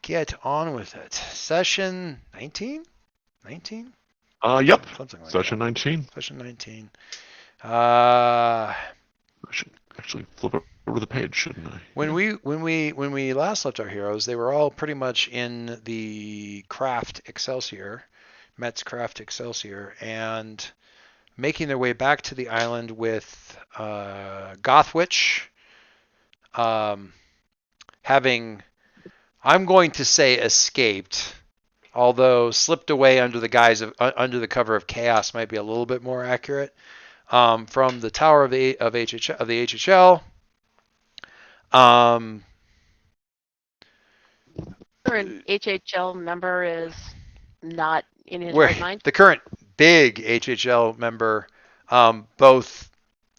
get on with it. Session 19? 19? Yep. Something like Session that. 19. Session 19. I should actually flip over the page, shouldn't I? When we last left our heroes, they were all pretty much in the Craft Excelsior, Met's Craft Excelsior, and making their way back to the island with Gothwitch having, I'm going to say, escaped, although slipped away under the guise of under the cover of chaos might be a little bit more accurate. From the tower of the HHL. Um, Current HHL member is not in his where right mind. the current big HHL member, both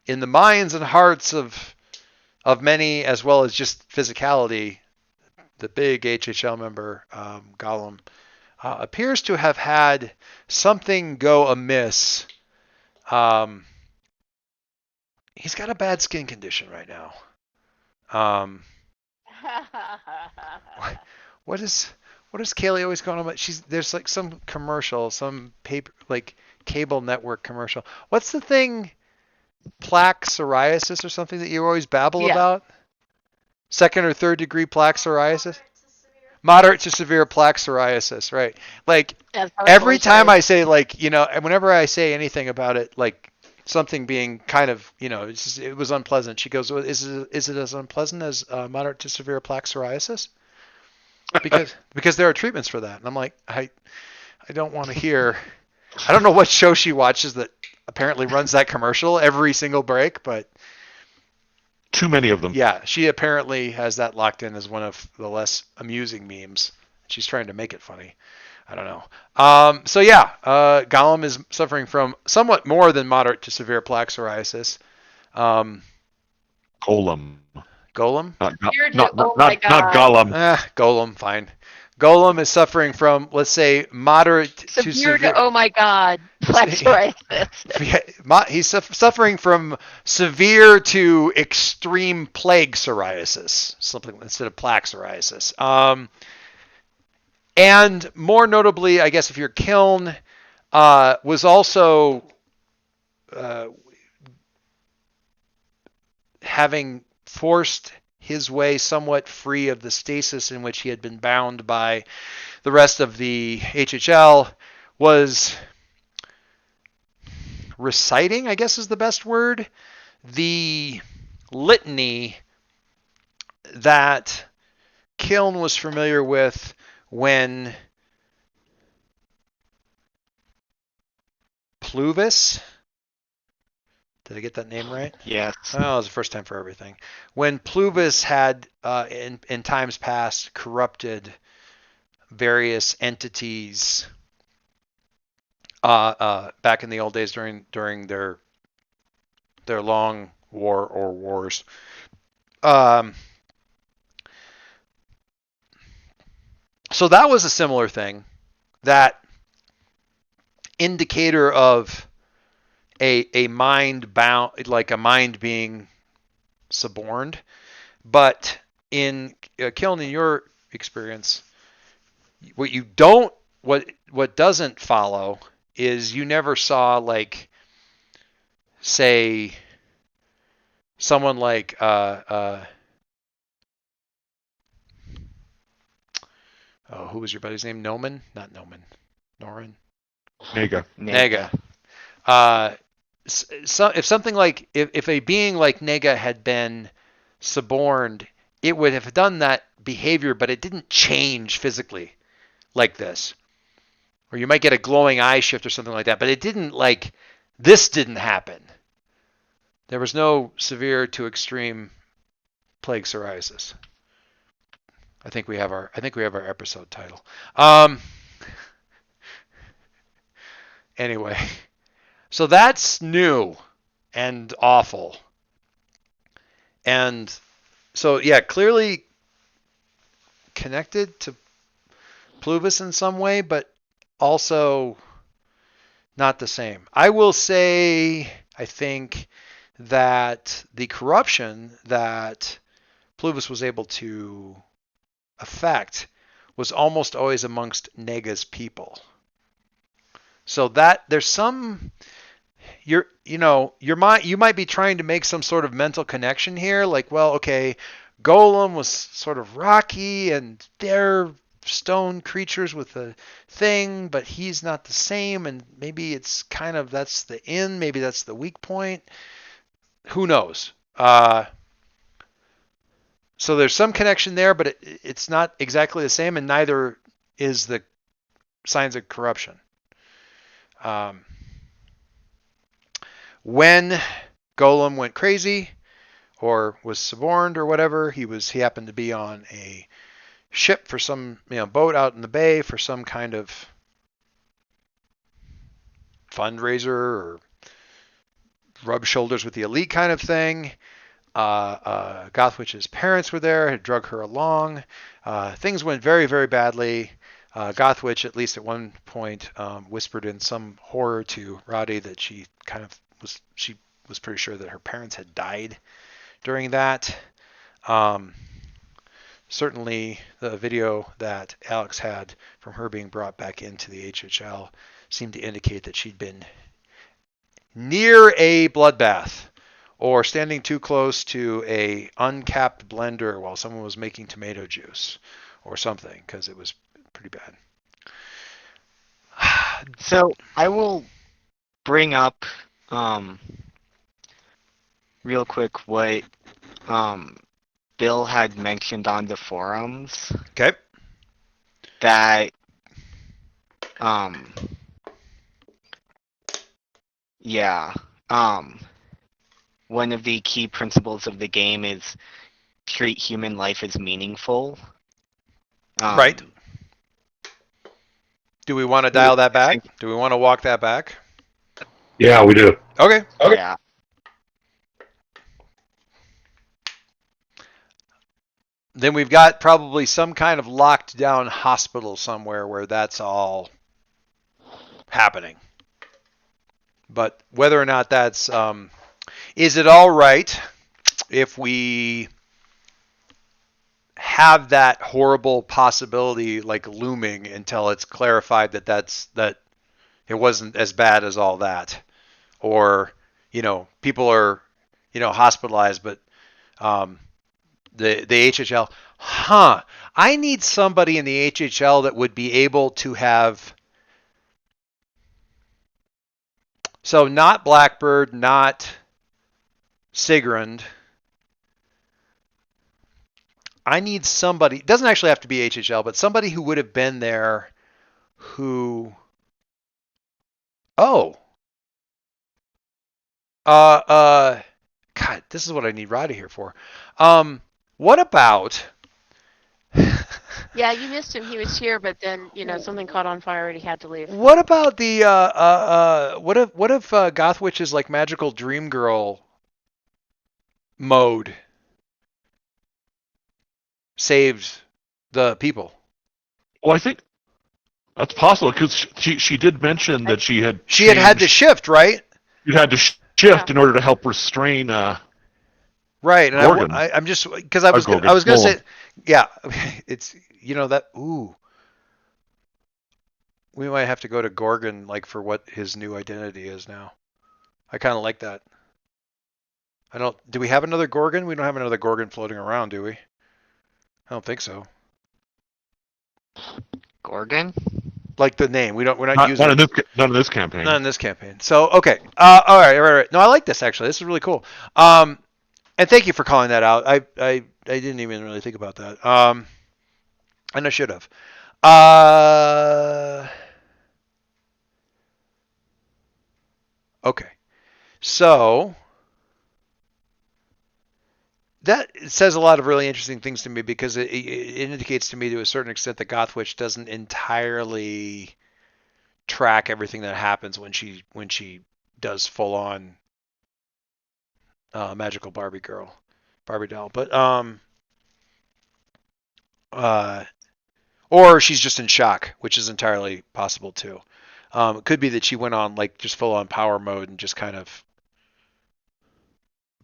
in the minds and hearts of many, as well as just physicality, the big HHL member, Gollum, appears to have had something go amiss. He's got a bad skin condition right now. What is Kaylee always going on about? There's like some commercial, some paper like cable network commercial. What's the thing? Plaque psoriasis or something that you always babble about? Second or third degree plaque psoriasis? Moderate to severe plaque psoriasis, right? Like every time I say whenever I say anything about it, like something being kind of, it was unpleasant. She goes, well, is it as unpleasant as moderate to severe plaque psoriasis? Because there are treatments for that. And I'm like, I don't want to hear. I don't know what show she watches that apparently runs that commercial every single break, but too many of them. Yeah, she apparently has that locked in as one of the less amusing memes. She's trying to make it funny. I don't know. Gollum is suffering from somewhat more than moderate to severe plaque psoriasis. Golem. Golem? Not Gollum. Golem, fine. Golem is suffering from, let's say, moderate to severe. Oh my God, plaque psoriasis. He's suffering from severe to extreme plague psoriasis, something instead of plaque psoriasis. And more notably, I guess if you're Kiln, was also having forced his way somewhat free of the stasis in which he had been bound by the rest of the HHL, was reciting, I guess is the best word, the litany that Kiln was familiar with when Pluvis, did I get that name right? Yes. Oh, it was the first time for everything. When Pluvis had, in times past, corrupted various entities back in the old days during their long war or wars. So that was a similar thing, that indicator of a mind bound, like a mind being suborned. But in Kiln, in your experience, what doesn't follow is you never saw, like, say, someone like who was your buddy's name? Noman? Not Noman. Norin? Nega. So if something like, if a being like Nega had been suborned, it would have done that behavior, but it didn't change physically like this. Or you might get a glowing eye shift or something like that, but it didn't, like, this didn't happen. There was no severe to extreme plague psoriasis. I think we have our episode title. Anyway, so that's new and awful. And so, yeah, clearly connected to Pluvis in some way, but also not the same. I will say, I think that the corruption that Pluvis was able to affect was almost always amongst Nega's people. So that there's some you might be trying to make some sort of mental connection here, like, well, okay, Golem was sort of rocky and they're stone creatures with a thing, but he's not the same, and maybe it's kind of that's the end, maybe that's the weak point. Who knows? So there's some connection there, but it's not exactly the same, and neither is the signs of corruption. When Golem went crazy or was suborned or whatever, he happened to be on a ship for some boat out in the bay for some kind of fundraiser or rub shoulders with the elite kind of thing. Gothwitch's parents were there, had drug her along. Things went very, very badly. Gothwitch, at least at one point, whispered in some horror to Roddy that she was pretty sure that her parents had died during that. Certainly, the video that Alex had from her being brought back into the HHL seemed to indicate that she'd been near a bloodbath or standing too close to a uncapped blender while someone was making tomato juice or something, because it was pretty bad. So I will bring up real quick what Bill had mentioned on the forums. Okay. That one of the key principles of the game is treat human life as meaningful. Right. Do we want to dial that back? Do we want to walk that back? Yeah, we do. Okay. Yeah. Then we've got probably some kind of locked down hospital somewhere where that's all happening. But whether or not that's, is it all right if we have that horrible possibility like looming until it's clarified that it wasn't as bad as all that, or people are hospitalized, but the HHL, I need somebody in the HHL that would be able to have, so not Blackbird, not Sigrund. I need somebody, it doesn't actually have to be HHL, but somebody who would have been there God, this is what I need Roddy here for. What about? Yeah, you missed him. He was here, but then something caught on fire and he had to leave. What about the what if Gothwitch's like magical dream girl mode saved the people? Well, I think that's possible because she did mention that she had to shift, right? You had to shift in order to help restrain. Right, and Gorgon. I'm just because I was going to say, yeah, it's that we might have to go to Gorgon like for what his new identity is now. I kind of like that. Do we have another Gorgon? We don't have another Gorgon floating around, do we? I don't think so. Gorgon? Like the name, we're not using none in this campaign. Not in this campaign. So okay, all right. No, I like this actually. This is really cool. And thank you for calling that out. I didn't even really think about that. And I should have. Okay. So that says a lot of really interesting things to me because it indicates to me to a certain extent that Gothwitch doesn't entirely track everything that happens when she does full on magical Barbie doll, but or she's just in shock, which is entirely possible too. It could be that she went on like just full on power mode and just kind of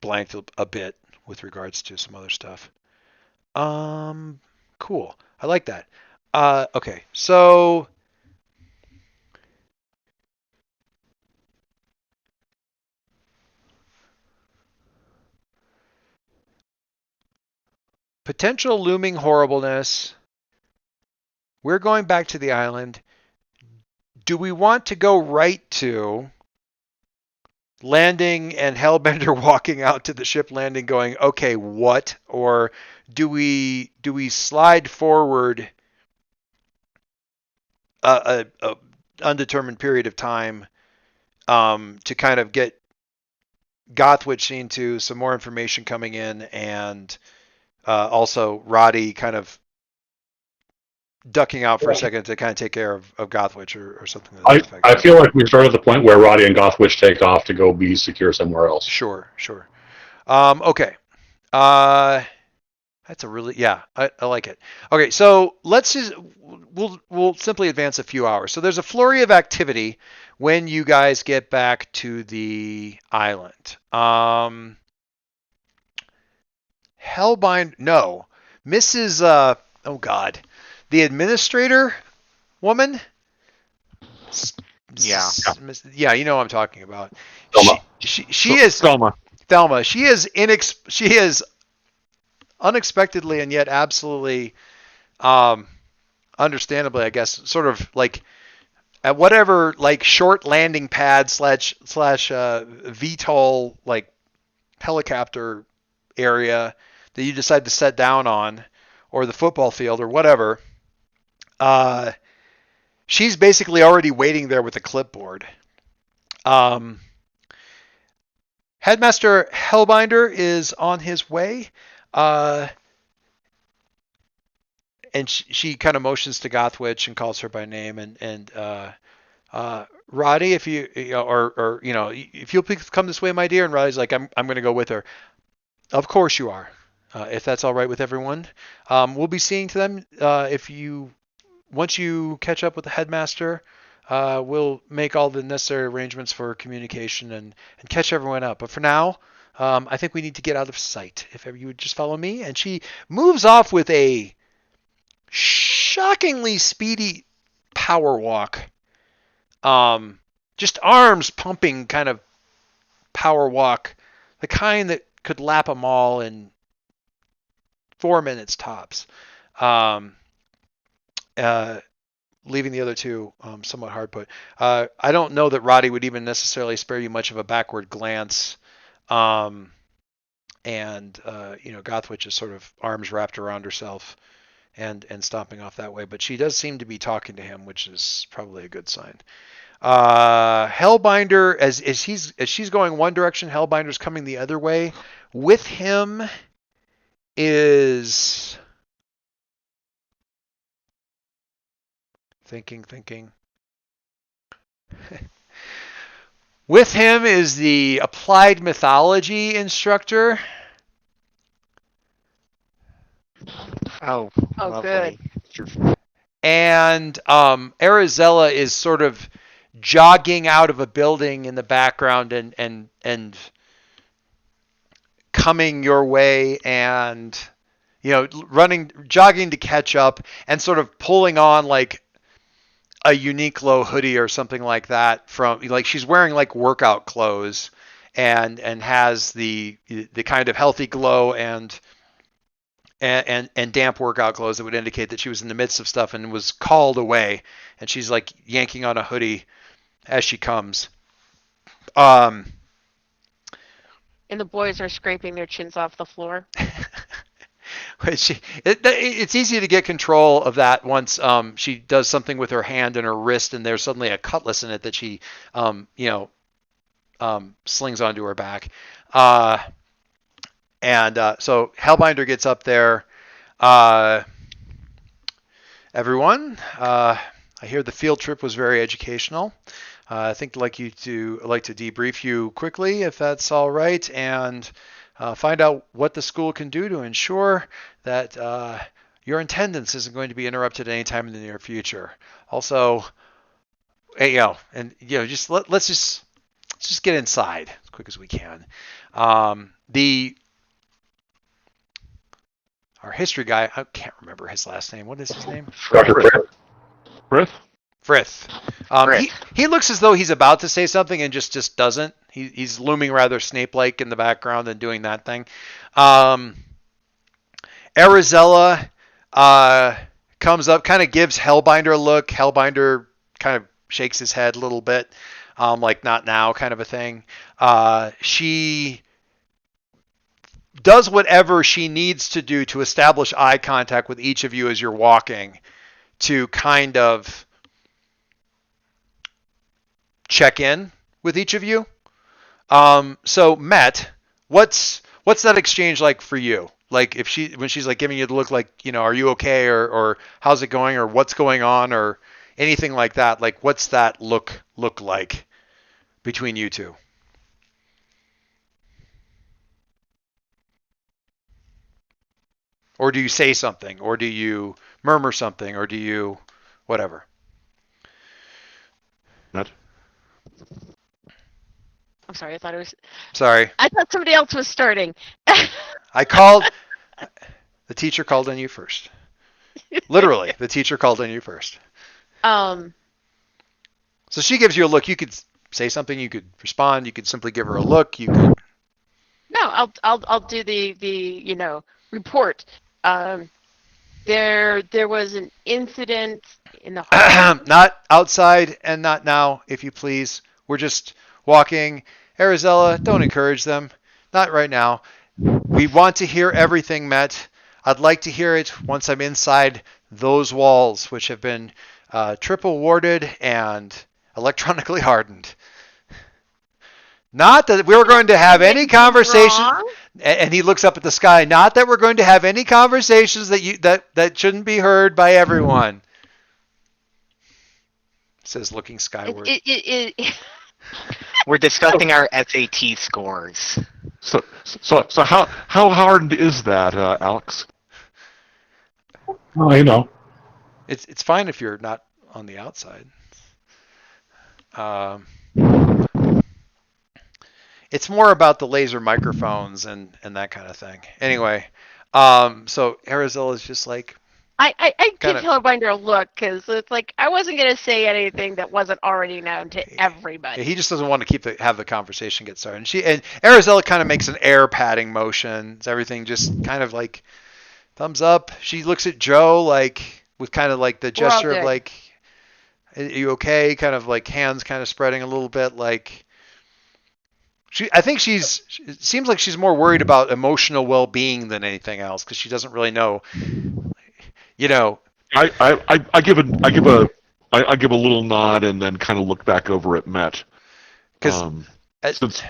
blanked a bit with regards to some other stuff. Cool. I like that. Okay, so potential looming horribleness. We're going back to the island. Do we want to go right to landing and Hellbender walking out to the ship landing going, okay, what? Or do we slide forward a undetermined period of time to kind of get Gothwitch seen to, some more information coming in, and also Roddy kind of ducking out for a second to kind of take care of Gothwitch or something to that effect. I feel like we started at the point where Roddy and Gothwitch take off to go be secure somewhere else. Sure. Okay. That's a really, yeah, I like it. Okay, so we'll simply advance a few hours. So there's a flurry of activity when you guys get back to the island. Hellbind, no. Mrs. Oh God, the administrator woman. Yeah, you know what I'm talking about. Thelma. She is Thelma. Thelma. She is unexpectedly and yet absolutely, understandably, I guess, sort of like at whatever like short landing pad slash VTOL like helicopter area that you decide to set down on, or the football field or whatever. She's basically already waiting there with a clipboard. Headmaster Hellbinder is on his way. And she kind of motions to Gothwitch and calls her by name, and Roddy, if you or if you'll please come this way, my dear. And Roddy's like, I'm going to go with her. Of course you are, if that's all right with everyone. We'll be seeing to them once you catch up with the headmaster. We'll make all the necessary arrangements for communication and catch everyone up. But for now, I think we need to get out of sight. If ever you would just follow me. And she moves off with a shockingly speedy power walk. Just arms pumping kind of power walk. The kind that could lap them all in 4 minutes tops. Leaving the other two somewhat hard put. I don't know that Roddy would even necessarily spare you much of a backward glance. Gothwitch is sort of arms wrapped around herself and stomping off that way. But she does seem to be talking to him, which is probably a good sign. Hellbinder, as she's going one direction, Hellbinder's coming the other way. With him is thinking. With him is the applied mythology instructor. Oh, good. And Arizella is sort of jogging out of a building in the background and coming your way and jogging to catch up and sort of pulling on like a Uniqlo hoodie or something like that, from like she's wearing like workout clothes and has the kind of healthy glow and damp workout clothes that would indicate that she was in the midst of stuff and was called away, and she's like yanking on a hoodie as she comes. And the boys are scraping their chins off the floor. It's easy to get control of that once she does something with her hand and her wrist, and there's suddenly a cutlass in it that she, slings onto her back. So Hellbinder gets up there. Everyone, I hear the field trip was very educational. I think I'd like to debrief you quickly, if that's all right, and find out what the school can do to ensure that your attendance isn't going to be interrupted anytime in the near future. Also, let's just get inside as quick as we can. our history guy. I can't remember his last name. What is his name? Dr. Frith. Frith? Frith. Frith. He looks as though he's about to say something and just doesn't. He's looming rather Snape-like in the background and doing that thing. Arizella comes up, kind of gives Hellbinder a look. Hellbinder kind of shakes his head a little bit, like not now kind of a thing. She does whatever she needs to do to establish eye contact with each of you as you're walking to kind of check in with each of you. So Met, what's that exchange like for you? Like when she's like giving you the look, like, are you okay, or how's it going, or what's going on, or anything like that? Like, what's that look like between you two? Or do you say something, or do you murmur something, or do you whatever? Matt? I'm sorry. I thought it was. Sorry, I thought somebody else was starting. I called. The teacher called on you first. Literally, the teacher called on you first. Um. So she gives you a look. You could say something. You could respond. You could simply give her a look. You could. No, I'll do the report. There was an incident in the Not outside and not now, if you please. We're just walking. Arizella, don't encourage them. Not right now. We want to hear everything, Met. I'd like to hear it once I'm inside those walls, which have been triple warded and electronically hardened. Not that we're going to have any conversation. Wrong? And he looks up at the sky. Not that we're going to have any conversations that shouldn't be heard by everyone. Says looking skyward. We're discussing our SAT scores. So how hard is that, Alex? Well, It's fine if you're not on the outside. It's more about the laser microphones and that kind of thing. Anyway, so Arizona's just like, I give Kinda- Hellbinder a look because it's like I wasn't gonna say anything that wasn't already known to everybody. he just doesn't want to have the conversation get started. And Arizona kind of makes an air patting motion. It's everything just kind of like thumbs up. She looks at Joe like with kind of like the We're all gesture of good. like, are you okay? Kind of like hands kind of spreading a little bit like. I think it seems like she's more worried about emotional well-being than anything else because she doesn't really know, I give a little nod and then kind of look back over at Met. because Since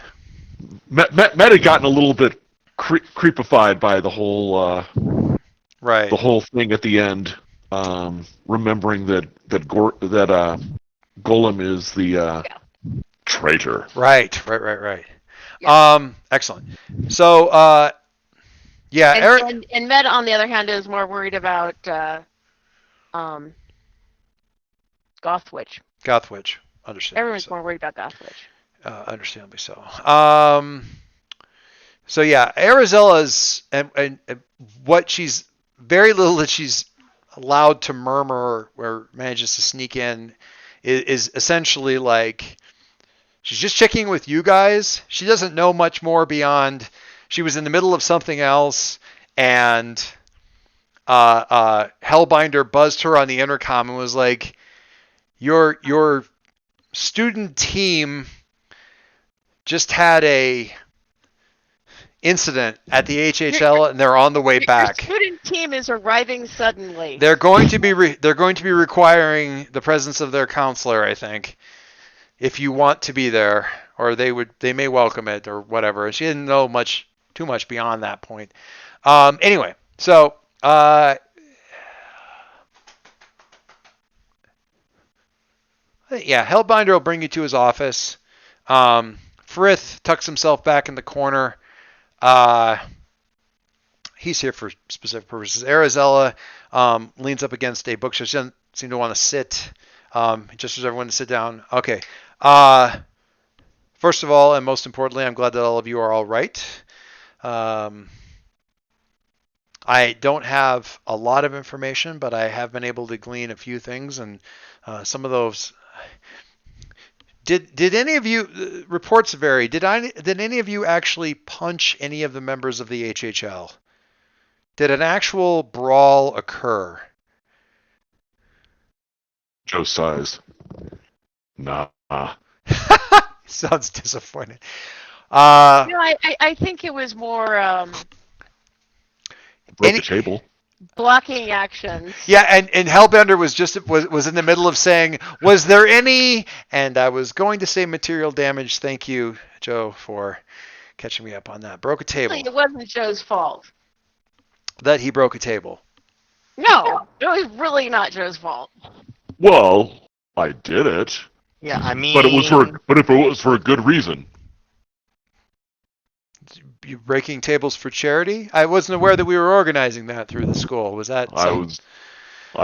Met had gotten a little bit creepified by the whole right, thing at the end, remembering that Golem is the traitor. right. Yeah. Excellent. So, yeah, Eric. And Med, on the other hand, is more worried about Gothwitch. Gothwitch, understandably Everyone's so. more worried about Gothwitch. Understandably so. So yeah, Arizella's and what she's very little that she's allowed to murmur or manages to sneak in is essentially like she's just checking with you guys. She doesn't know much more beyond she was in the middle of something else and Hellbinder buzzed her on the intercom and was like, your student team just had a incident at the HHL and they're on the way back. Your student team is arriving suddenly. They're going to be requiring the presence of their counselor, I think, if you want to be there, or they may welcome it or whatever. And she didn't know too much beyond that point. Anyway, so yeah, Hellbinder will bring you to his office. Frith tucks himself back in the corner. He's here for specific purposes. Arizella leans up against a bookshelf. She doesn't seem to want to sit. Just as everyone to sit down. Okay. First of all, and most importantly, I'm glad that all of you are all right. I don't have a lot of information, but I have been able to glean a few things, and some of those. Did any of you reports vary? Did any of you actually punch any of the members of the HHL? Did an actual brawl occur? Joe sighs. Nah. Sounds disappointed. I think it was more Broke the table. blocking actions. Yeah, and Hellbender was in the middle of saying, "Was there any?" And I was going to say material damage. Thank you, Joe, for catching me up on that. Broke a table. It wasn't Joe's fault. That he broke a table. No, it was really not Joe's fault. Well, I did it, Yeah, I mean, but if it was for a good reason. You breaking tables for charity? I wasn't aware that we were organizing that through the school. Was that? I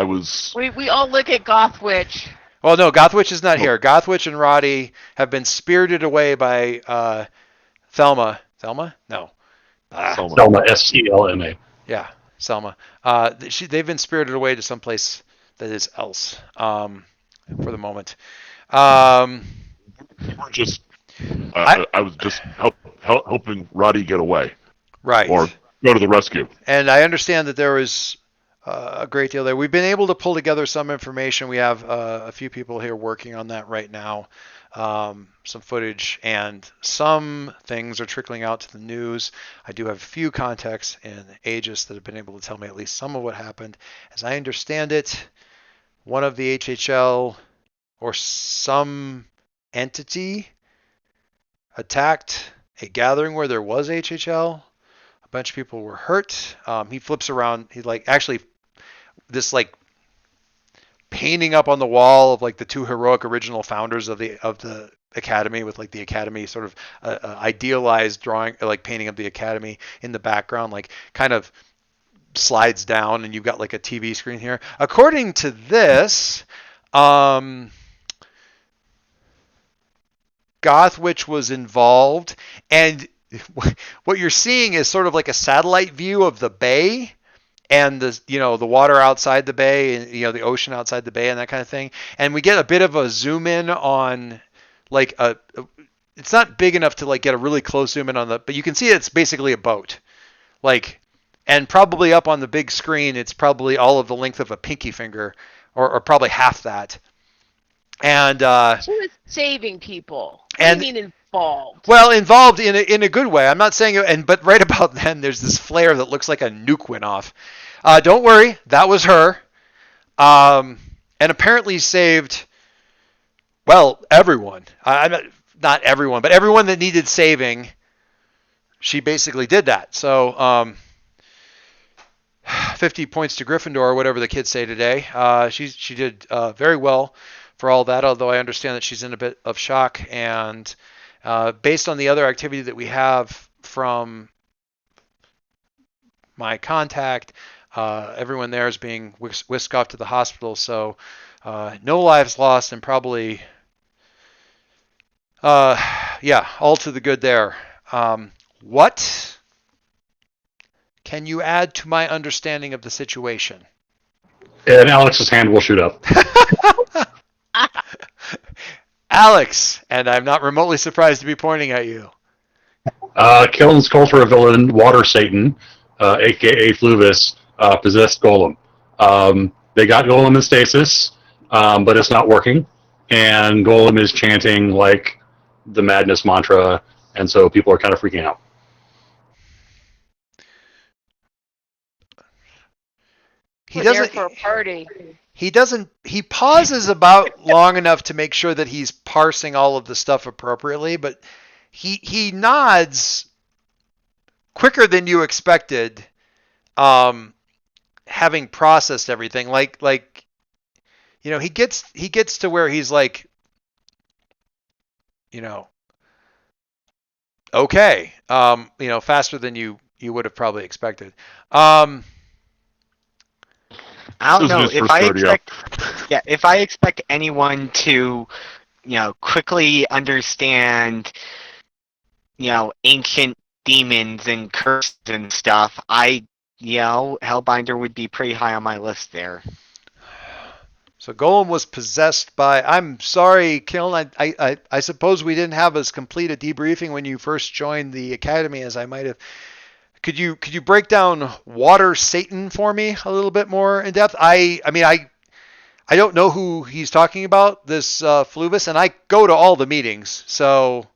was. We all look at Gothwitch. Well, no, Gothwitch is not here. Gothwitch and Roddy have been spirited away by Thelma. Thelma? No. Selma, SCLMA. Yeah, Selma. They've been spirited away to someplace that is else for the moment. We were just. I was just helping Roddy get away. Right. Or go to the rescue. And I understand that there was a great deal there. We've been able to pull together some information. We have a few people here working on that right now. Some footage, and some things are trickling out to the news. I do have a few contacts in Aegis that have been able to tell me at least some of what happened. As I understand it, one of the HHL or some entity attacked a gathering where there was HHL. A bunch of people were hurt. He flips around. He this painting up on the wall of like the two heroic original founders of the academy, with like the academy sort of idealized drawing, like painting of the academy in the background, like kind of slides down, and you've got like a TV screen here. According to this, Gothwitch was involved, and what you're seeing is sort of like a satellite view of the bay and the water outside the bay, and the ocean outside the bay and that kind of thing. And we get a bit of a zoom in on like it's not big enough to like get a really close zoom in on but you can see it's basically a boat. And probably up on the big screen, it's probably all of the length of a pinky finger, or probably half that. And She was saving people. And- I mean involved. well, involved in a good way. I'm not saying it, but right about then, there's this flare that looks like a nuke went off. Don't worry, that was her. And apparently saved, well, everyone. Not everyone, but everyone that needed saving. She basically did that. So 50 points to Gryffindor, or whatever the kids say today. She did very well for all that, although I understand that she's in a bit of shock. And based on the other activity that we have from my contact, everyone there is being whisked off to the hospital. So no lives lost, and probably, all to the good there. What can you add to my understanding of the situation? And Alex's hand will shoot up. Alex, and I'm not remotely surprised to be pointing at you. Killen's Cultura villain, Water Satan, aka Fluvis, possessed Golem. They got Golem in stasis, but it's not working. And Golem is chanting like the madness mantra, and so people are kind of freaking out. He We're there doesn't. for a party. He doesn't. He pauses about long enough to make sure that he's parsing all of the stuff appropriately, but he nods quicker than you expected, having processed everything. He gets to where he's like, okay, faster than you would have probably expected. I don't This is know his if first I 30 expect. up. Yeah, if I expect anyone to, quickly understand, ancient demons and curses and stuff, I Yeah, Hellbinder would be pretty high on my list there. So Golem was possessed by. I'm sorry, Kiln. I suppose we didn't have as complete a debriefing when you first joined the academy as I might have. Could you break down Water Satan for me a little bit more in depth? I don't know who he's talking about, this Fluvis, and I go to all the meetings, so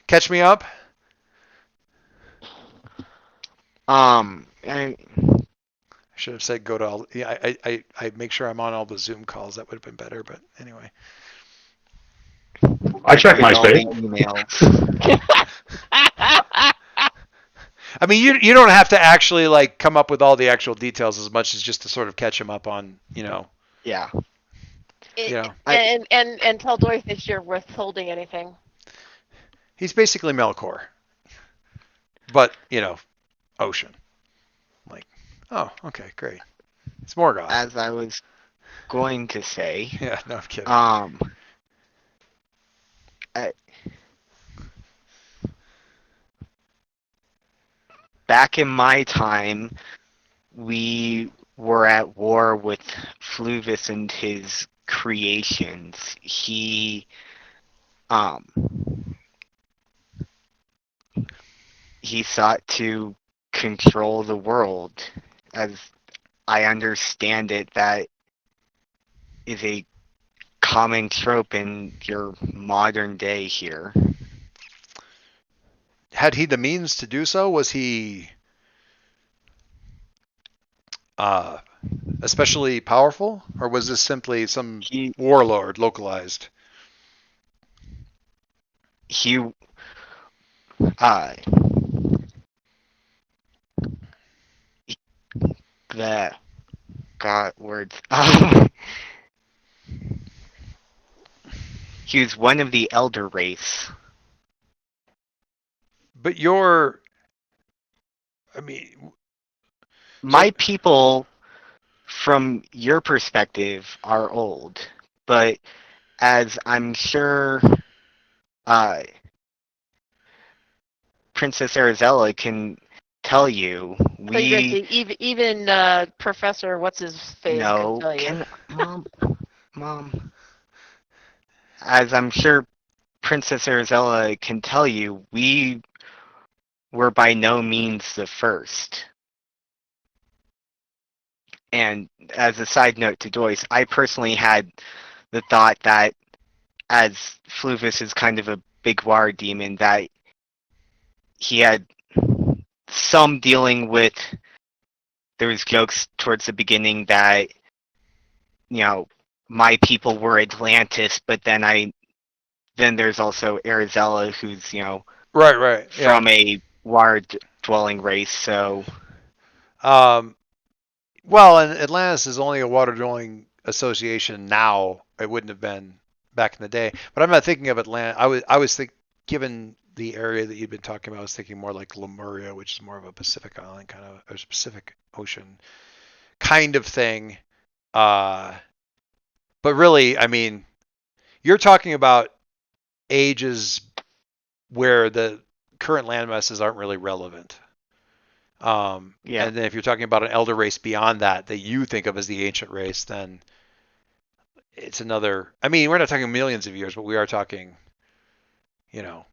catch me up. I, I should have said go to all. Yeah, I make sure I'm on all the Zoom calls. That would have been better, but anyway. I check read all the MySpace. emails. I mean, you don't have to actually like come up with all the actual details as much as just to sort of catch him up on, Yeah. And tell Doyce if you're withholding anything. He's basically Melkor, but ocean. Like, oh, okay, great. It's Morgoth. As I was going to say, Yeah, no, I'm kidding. Back in my time, we were at war with Fluvis and his creations. He sought to control the world. As I understand it, that is a common trope in your modern day here. Had he the means to do so? Was he especially powerful, or was this simply some warlord localized? He the God words. He was one of the elder race. But my people, from your perspective, are old, but as I'm sure Princess Arizella can tell you, even Professor what's his face can tell you. Mom, as I'm sure Princess Arizella can tell you, we were by no means the first. And as a side note to Doyce, I personally had the thought that as Fluvis is kind of a big war demon, that he had some dealing with, there was jokes towards the beginning that, my people were Atlantis, but then there's also Arizella, who's, right, from a water-dwelling race, so... Well, and Atlantis is only a water-dwelling association now. It wouldn't have been back in the day. But I'm not thinking of Atlantis. I was given the area that you'd been talking about, I was thinking more like Lemuria, which is more of a Pacific Island kind of, or Pacific Ocean kind of thing. But really, I mean, you're talking about ages where the current land masses aren't really relevant. And then if you're talking about an elder race beyond that you think of as the ancient race, then it's another. I mean, we're not talking millions of years, but we are talking, you're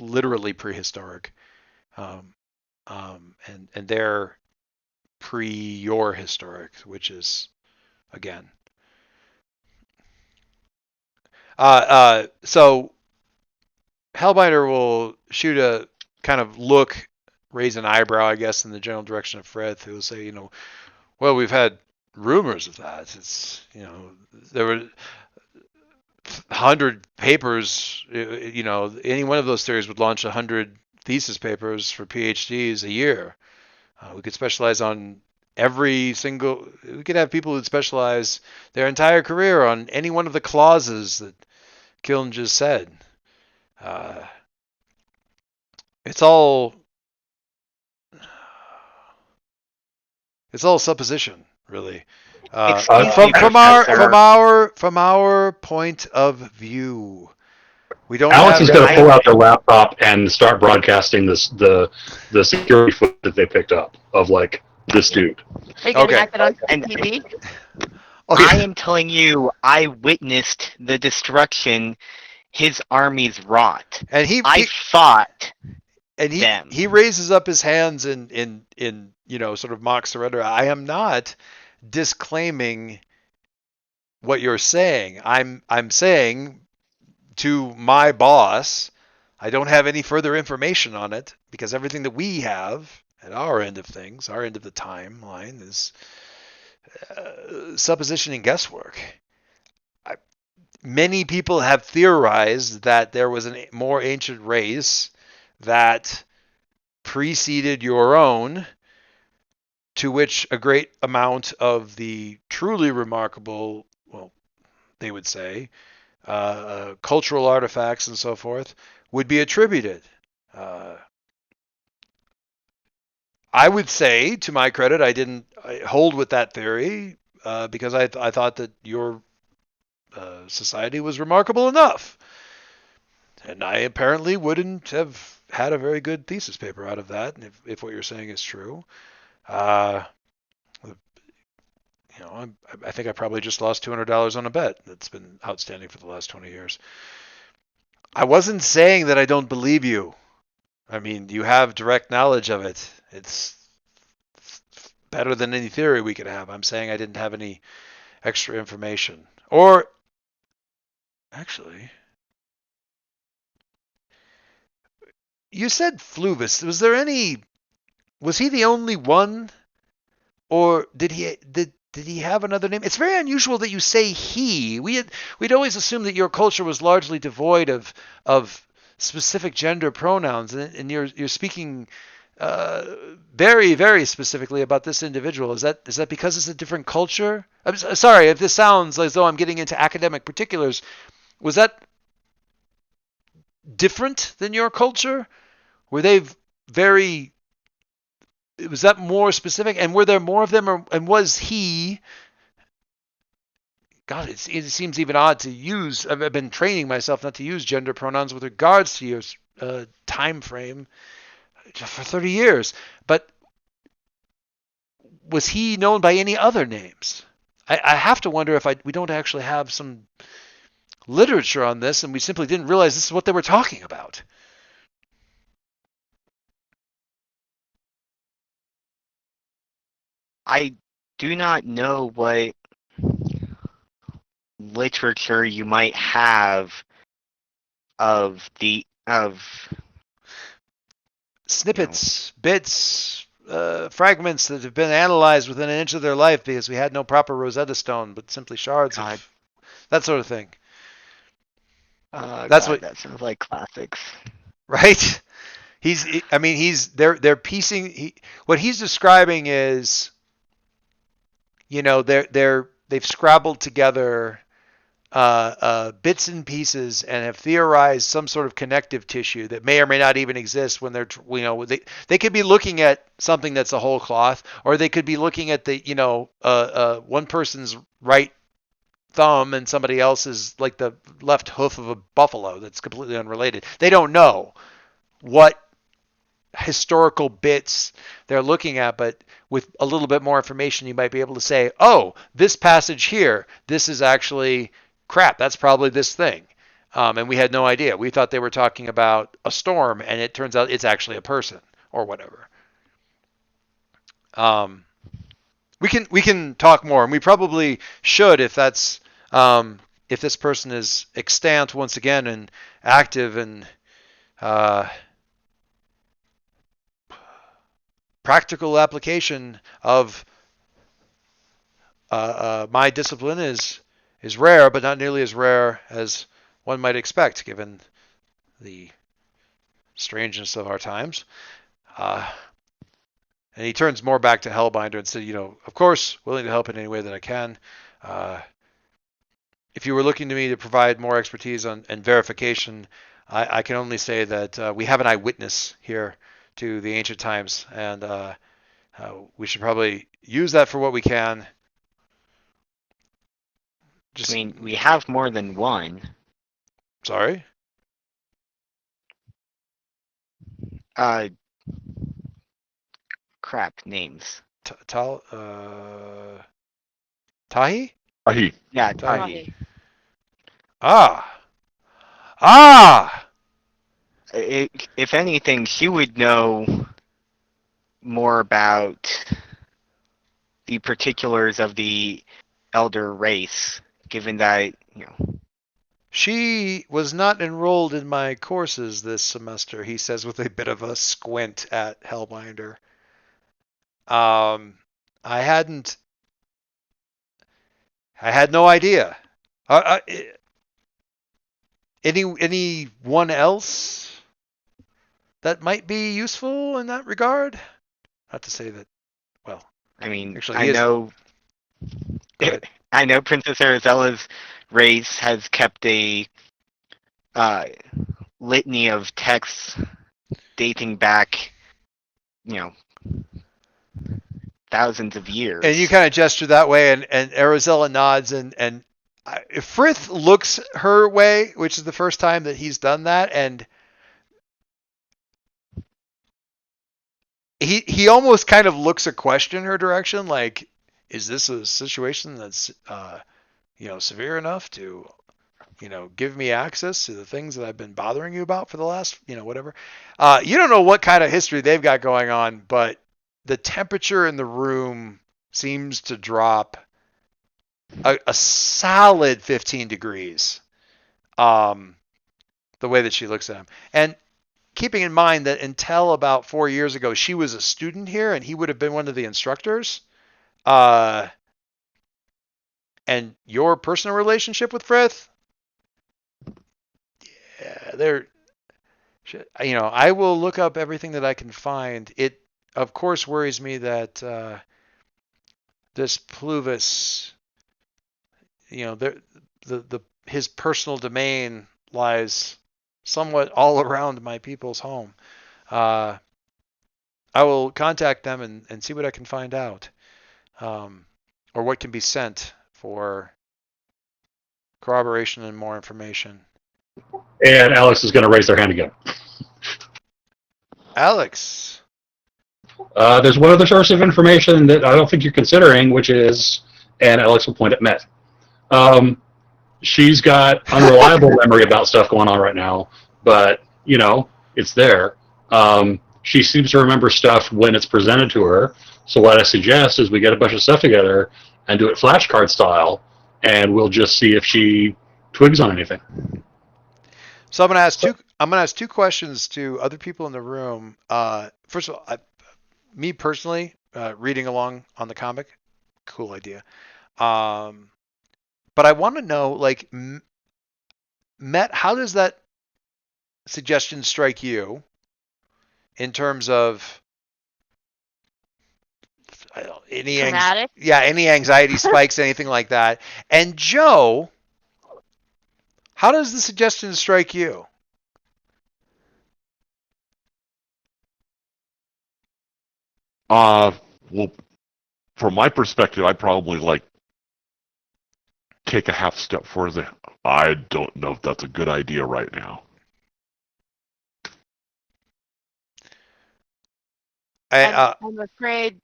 literally prehistoric, and they're your historic, which is again. So Hellbinder will shoot a kind of look, raise an eyebrow, I guess, in the general direction of Fred, who will say, well, we've had rumors of that. It's, there were 100 papers, any one of those theories would launch 100 thesis papers for PhDs a year. We could specialize on we could have people who specialize their entire career on any one of the clauses that Kiln just said. It's all supposition, really. From our point of view, We don't Alex have is going to pull out their laptop and start broadcasting the security footage that they picked up of like this dude. Are you gonna Okay. have it on And- TV? Oh, I yeah. am telling you, I witnessed the destruction his armies wrought. And I fought and them. he raises up his hands in sort of mock surrender. I am not disclaiming what you're saying. I'm saying to my boss, I don't have any further information on it because everything that we have at our end of things, our end of the timeline, is supposition and guesswork. Many people have theorized that there was a more ancient race that preceded your own, to which a great amount of the truly remarkable, well, they would say, cultural artifacts and so forth would be attributed. I would say, to my credit, I didn't hold with that theory because I thought that your society was remarkable enough. And I apparently wouldn't have had a very good thesis paper out of that if what you're saying is true. I think I probably just lost $200 on a bet that's been outstanding for the last 20 years. I wasn't saying that I don't believe you. I mean, you have direct knowledge of it. It's better than any theory we could have. I'm saying I didn't have any extra information. Or, actually, you said Fluvis. Was he the only one? Or did he have another name? It's very unusual that you say he. We'd always assumed that your culture was largely devoid of specific gender pronouns, and you're speaking very, very specifically about this individual. Is that because it's a different culture? I'm sorry if this sounds as though I'm getting into academic particulars. Was that different than your culture? Were they very? Was that more specific? And were there more of them? And was he? God, it seems even odd to use. I've been training myself not to use gender pronouns with regards to your time frame for 30 years. But was he known by any other names? I have to wonder if we don't actually have some literature on this, and we simply didn't realize this is what they were talking about. I do not know what literature you might have of snippets, bits, fragments that have been analyzed within an inch of their life because we had no proper Rosetta Stone, but simply shards of that sort of thing. That sounds like classics. Right? They're piecing. What he's describing is, they've scrabbled together bits and pieces and have theorized some sort of connective tissue that may or may not even exist when they could be looking at something that's a whole cloth, or they could be looking at the one person's right thumb and somebody else's like the left hoof of a buffalo that's completely unrelated. They don't know what historical bits they're looking at, but with a little bit more information you might be able to say, oh, this passage here, this is actually crap, that's probably this thing. And we had no idea. We thought they were talking about a storm, and it turns out it's actually a person or whatever. We can talk more, and we probably should if that's if this person is extant once again and active and practical application of my discipline is rare, but not nearly as rare as one might expect, given the strangeness of our times. And he turns more back to Hellbinder and said, of course, willing to help in any way that I can. If you were looking to me to provide more expertise and verification, I can only say that we have an eyewitness here to the ancient times, and we should probably use that for what we can. I mean, we have more than one. Sorry? Uh, crap names. Tahi? Ahi. Yeah, Tahi. Tahi. Ah. Ah. If anything, she would know more about the particulars of the elder race, given that, She was not enrolled in my courses this semester, he says with a bit of a squint at Hellbinder. I hadn't. I had no idea. Anyone else that might be useful in that regard? Not to say that. Well, I mean, actually, I he is. know, Go ahead. I know Princess Arizella's race has kept a litany of texts dating back, you know, thousands of years. And you kind of gesture that way, and Arizella nods, and Frith looks her way, which is the first time that he's done that, and he almost kind of looks a question in her direction, like, is this a situation that's severe enough to give me access to the things that I've been bothering you about for the last whatever. You don't know what kind of history they've got going on, but the temperature in the room seems to drop a solid 15 degrees. The way that she looks at him, and keeping in mind that until about 4 years ago, she was a student here, and he would have been one of the instructors. And your personal relationship with Frith, yeah, I will look up everything that I can find. It, of course, worries me that this Pluvis, his personal domain lies somewhat all around my people's home. I will contact them and see what I can find out, or what can be sent for corroboration and more information. And Alex is going to raise their hand again. Alex. There's one other source of information that I don't think you're considering, which is, and Alex will point at Met. She's got unreliable memory about stuff going on right now, but, it's there. She seems to remember stuff when it's presented to her. So what I suggest is we get a bunch of stuff together and do it flashcard style, and we'll just see if she twigs on anything. So I'm gonna ask two questions to other people in the room. First of all, me personally, reading along on the comic, cool idea. But I want to know, like, Met, how does that suggestion strike you in terms of any anxiety spikes, anything like that? And Joe, how does the suggestion strike you? Well, from my perspective, I'd probably take a half step further. I don't know if that's a good idea right now. I'm afraid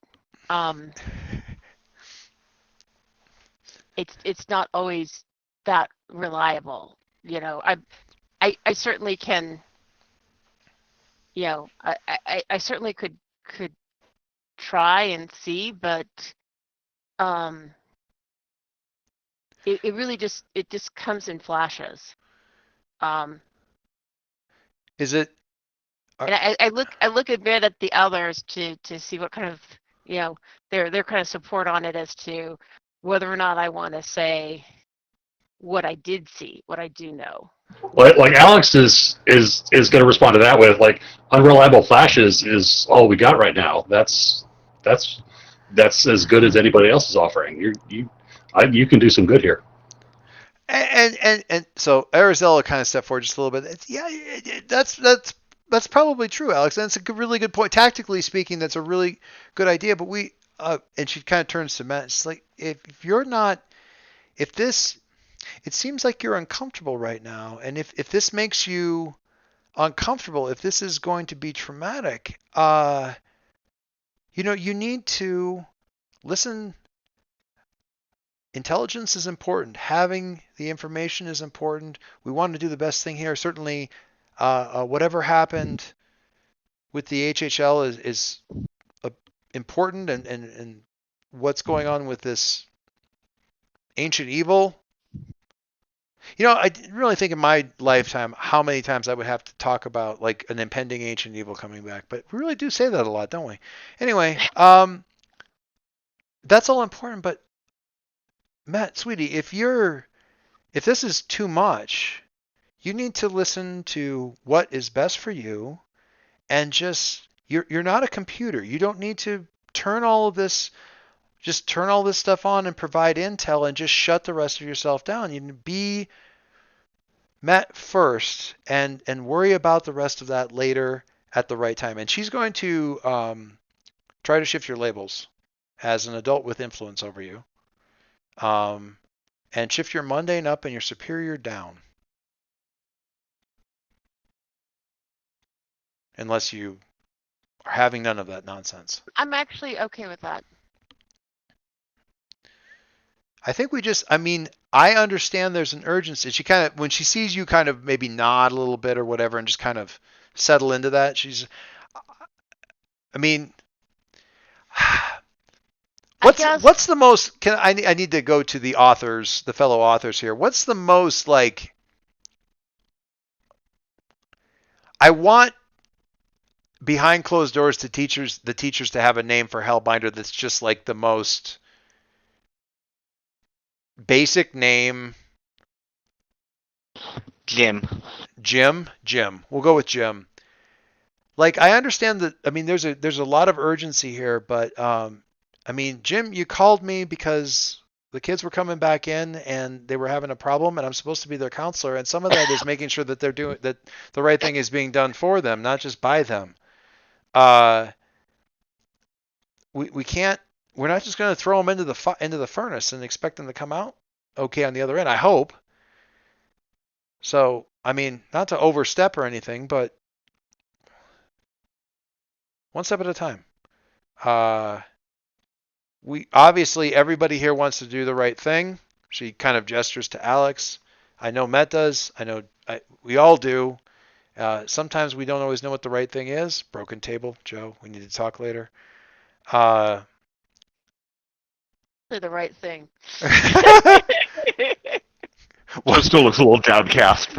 it's not always that reliable. I certainly can. I certainly could try and see, but it really just comes in flashes. Is it? And I look a bit at the others to see what kind of their kind of support on it as to whether or not I want to say what I did see, what I do know. Like Alex is going to respond to that with unreliable flashes is all we got right now. That's as good as anybody else is offering. You can do some good here. And so Arizella kind of stepped forward just a little bit. That's probably true, Alex. And it's a really good point. Tactically speaking, that's a really good idea. But and she kind of turns to Matt. She's like, if this, it seems like you're uncomfortable right now. And if this makes you uncomfortable, if this is going to be traumatic, you need to listen. Intelligence is important. Having the information is important. We want to do the best thing here. Certainly, whatever happened with the HHL is important, and what's going on with this ancient evil. I didn't really think in my lifetime how many times I would have to talk about like an impending ancient evil coming back, but we really do say that a lot, don't we? Anyway, that's all important, but Matt, sweetie, if this is too much, you need to listen to what is best for you, and just you're not a computer. You don't need to turn all this stuff on and provide intel and just shut the rest of yourself down. You need to be met first and worry about the rest of that later at the right time. And she's going to try to shift your labels as an adult with influence over you. And shift your mundane up and your superior down. Unless you are having none of that nonsense. I'm actually okay with that. I think I understand there's an urgency. She kind of, when she sees you kind of maybe nod a little bit or whatever and just kind of settle into that, what's the most, I need to go to the authors, the fellow authors here. What's the most like, I want behind closed doors the teachers to have a name for Hellbinder that's just like the most basic name. Jim. We'll go with Jim. Like, I understand that. There's a lot of urgency here, but Jim, you called me because the kids were coming back in and they were having a problem, and I'm supposed to be their counselor, and some of that is making sure that they're doing that, the right thing is being done for them, not just by them. We can't. We're not just going to throw them into the furnace and expect them to come out okay on the other end. I hope. So, not to overstep or anything, but one step at a time. We obviously, everybody here wants to do the right thing. She kind of gestures to Alex. I know Met does. I know we all do. Sometimes we don't always know what the right thing is. Broken table, Joe. We need to talk later. The right thing. Well, still looks a little downcast.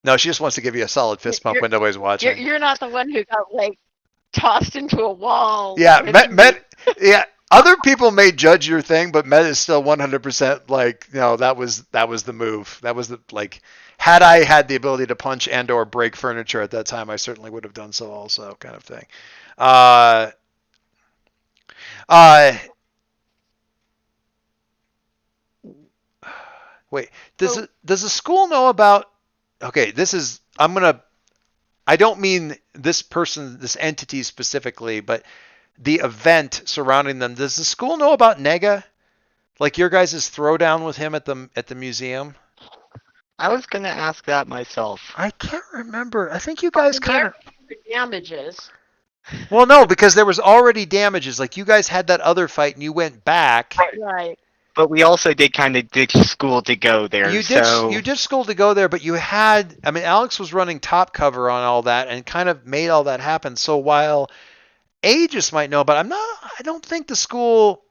No, she just wants to give you a solid fist bump when nobody's watching. You're not the one who got like tossed into a wall. Yeah, Met. Yeah, other people may judge your thing, but Met is still 100% like, that was the move. That was had I had the ability to punch and or break furniture at that time, I certainly would have done so also, kind of thing. Wait, does the school know about? Okay, I don't mean this person, this entity specifically, but the event surrounding them. Does the school know about Nega? Like your guys' throwdown with him at the museum? I was gonna ask that myself. I can't remember. I think you guys kind of damages. Well, no, because there was already damages. Like you guys had that other fight and you went back. Right. But we also did kind of ditch school to go there. You did school to go there, but you had. Alex was running top cover on all that and kind of made all that happen. So while Aegis might know, but I don't think the school.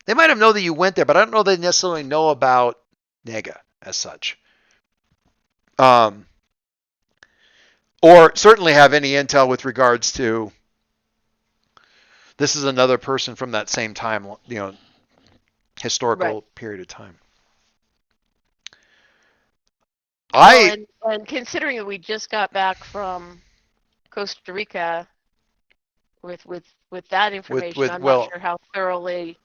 They might have known that you went there, but I don't know they necessarily know about Nega as such. Or certainly have any intel with regards to. This is another person from that same time, historical period of time. And considering that we just got back from Costa Rica with that information, I'm not sure how thoroughly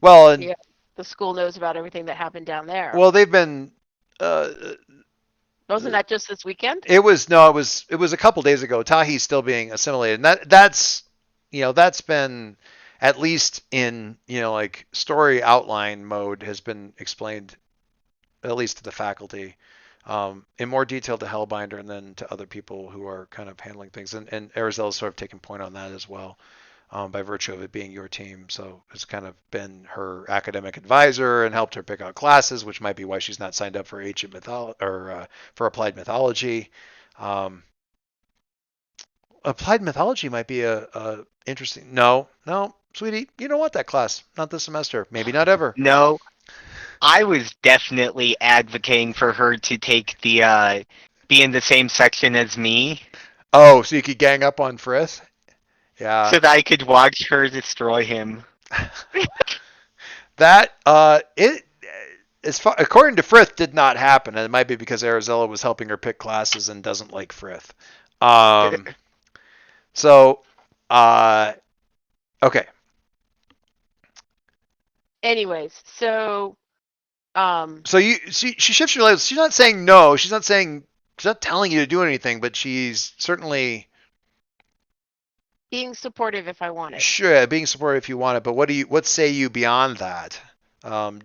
the school knows about everything that happened down there. Well, they've been wasn't that just this weekend? It was a couple days ago. Tahi's still being assimilated. And that's been at least in, story outline mode has been explained at least to the faculty, in more detail to Hellbinder and then to other people who are kind of handling things. And Arizella's sort of taken point on that as well, by virtue of it being your team. So it's kind of been her academic advisor and helped her pick out classes, which might be why she's not signed up for ancient mythology or for applied mythology. Applied mythology might be a interesting. No, sweetie, you don't want that class. Not this semester. Maybe not ever. No, I was definitely advocating for her to take the be in the same section as me, Oh, so you could gang up on Frith? Yeah. so that I could watch her destroy him. That it as far according to Frith did not happen, and it might be because Arizella was helping her pick classes and doesn't like Frith. So okay. Anyways, so So she shifts your labels. She's not saying no. She's not telling you to do anything, but she's certainly being supportive if I want it. sure being supportive if you want it. But what say you beyond that?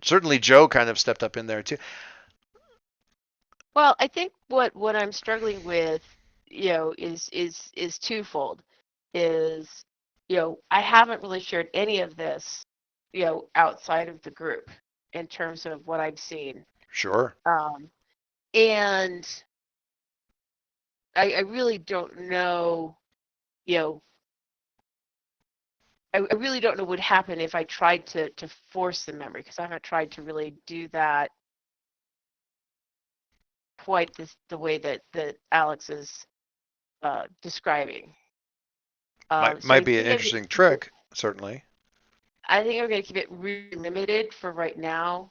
Certainly Joe kind of stepped up in there too. Well, I think what I'm struggling with, is twofold. Is, I haven't really shared any of this, outside of the group in terms of what I've seen. Sure. And I really don't know, I really don't know what would happen if I tried to force the memory, because I haven't tried to really do that quite the way that Alex is describing. Might be an interesting trick, certainly. I think I'm going to keep it really limited for right now,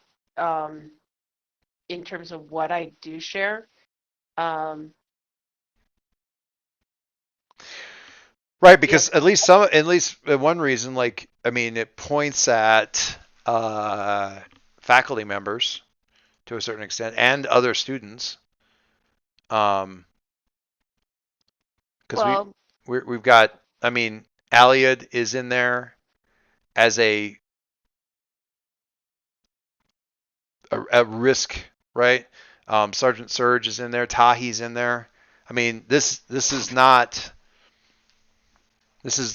in terms of what I do share. Right, because at least one reason, like, I mean, it points at faculty members to a certain extent and other students. Because Well, we've got, I mean, Aliad is in there as a risk, right? Sergeant Surge is in there. Tahi's in there. I mean, this is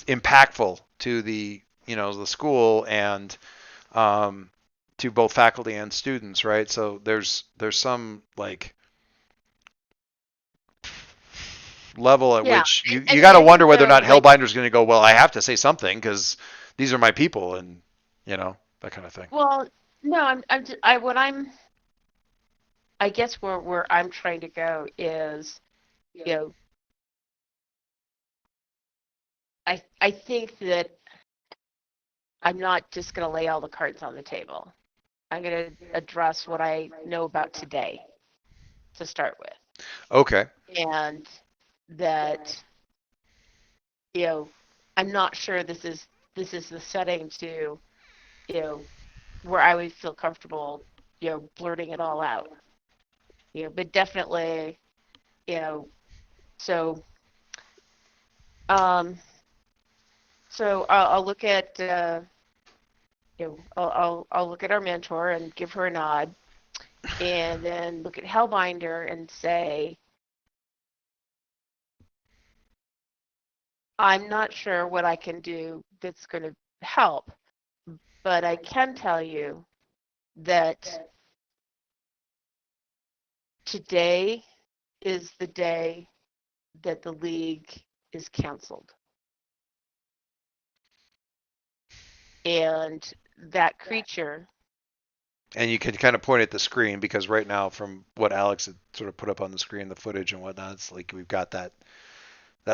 impactful to the the school and to both faculty and students, right? So there's some like level at Yeah, which you and got to I think wonder whether or not like, Hellbinder's going to go, well, I have to say something because these are my people, and that kind of thing. well, no, I guess where I'm trying to go is, I think that I'm not just going to lay all the cards on the table. I'm going to address what I know about today to start with, Okay. and that, I'm not sure this is the setting to, where I would feel comfortable, blurting it all out. But definitely, so I'll look at, I'll look at our mentor and give her a nod, and then look at Hellbinder and say, I'm not sure what I can do that's going to help, but I can tell you that today is the day that the league is canceled. And that creature. And you can kind of point at the screen because right now, from what Alex had sort of put up on the screen, the footage and whatnot, it's like we've got that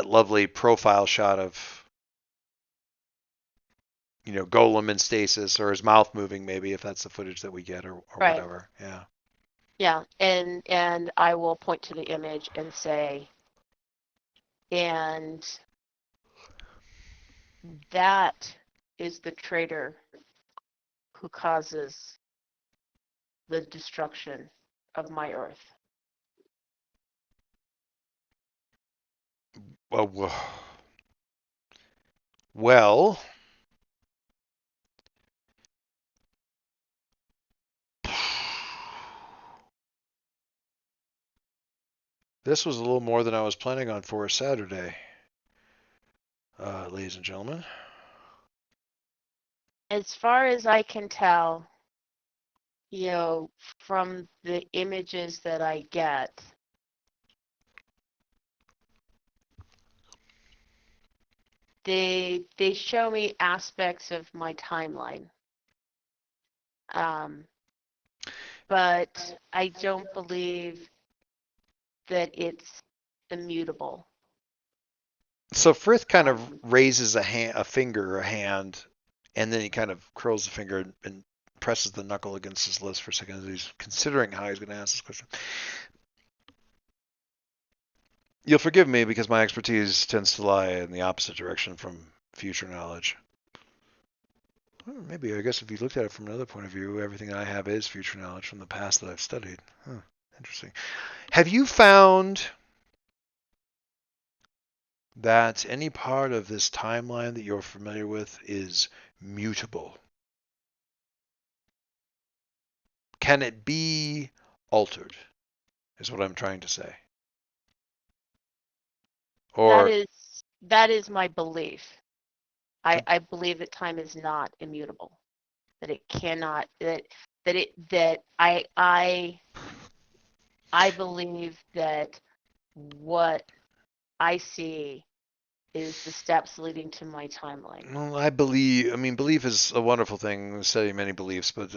lovely profile shot of Golem in stasis or his mouth moving, maybe, if that's the footage that we get, or Right. whatever. Yeah. Yeah, and I will point to the image and say, and that is the traitor who causes the destruction of my Earth. Well, This was a little more than I was planning on for a Saturday, ladies and gentlemen. As far as I can tell, from the images that I get, they show me aspects of my timeline. But I don't believe that it's immutable. So Frith kind of raises a finger or a hand, and then he kind of curls the finger and presses the knuckle against his lips for a second as he's considering how he's going to ask this question. You'll forgive me because my expertise tends to lie in the opposite direction from future knowledge. Well, maybe, I guess if you looked at it from another point of view, everything I have is future knowledge from the past that I've studied. Huh, interesting. Have you found that any part of this timeline that you're familiar with is mutable? Can it be altered, is what I'm trying to say. Or that is my belief. I believe that time is not immutable. That it cannot I believe that what I see is the steps leading to my timeline. well, I mean, belief is a wonderful thing. We study many beliefs, but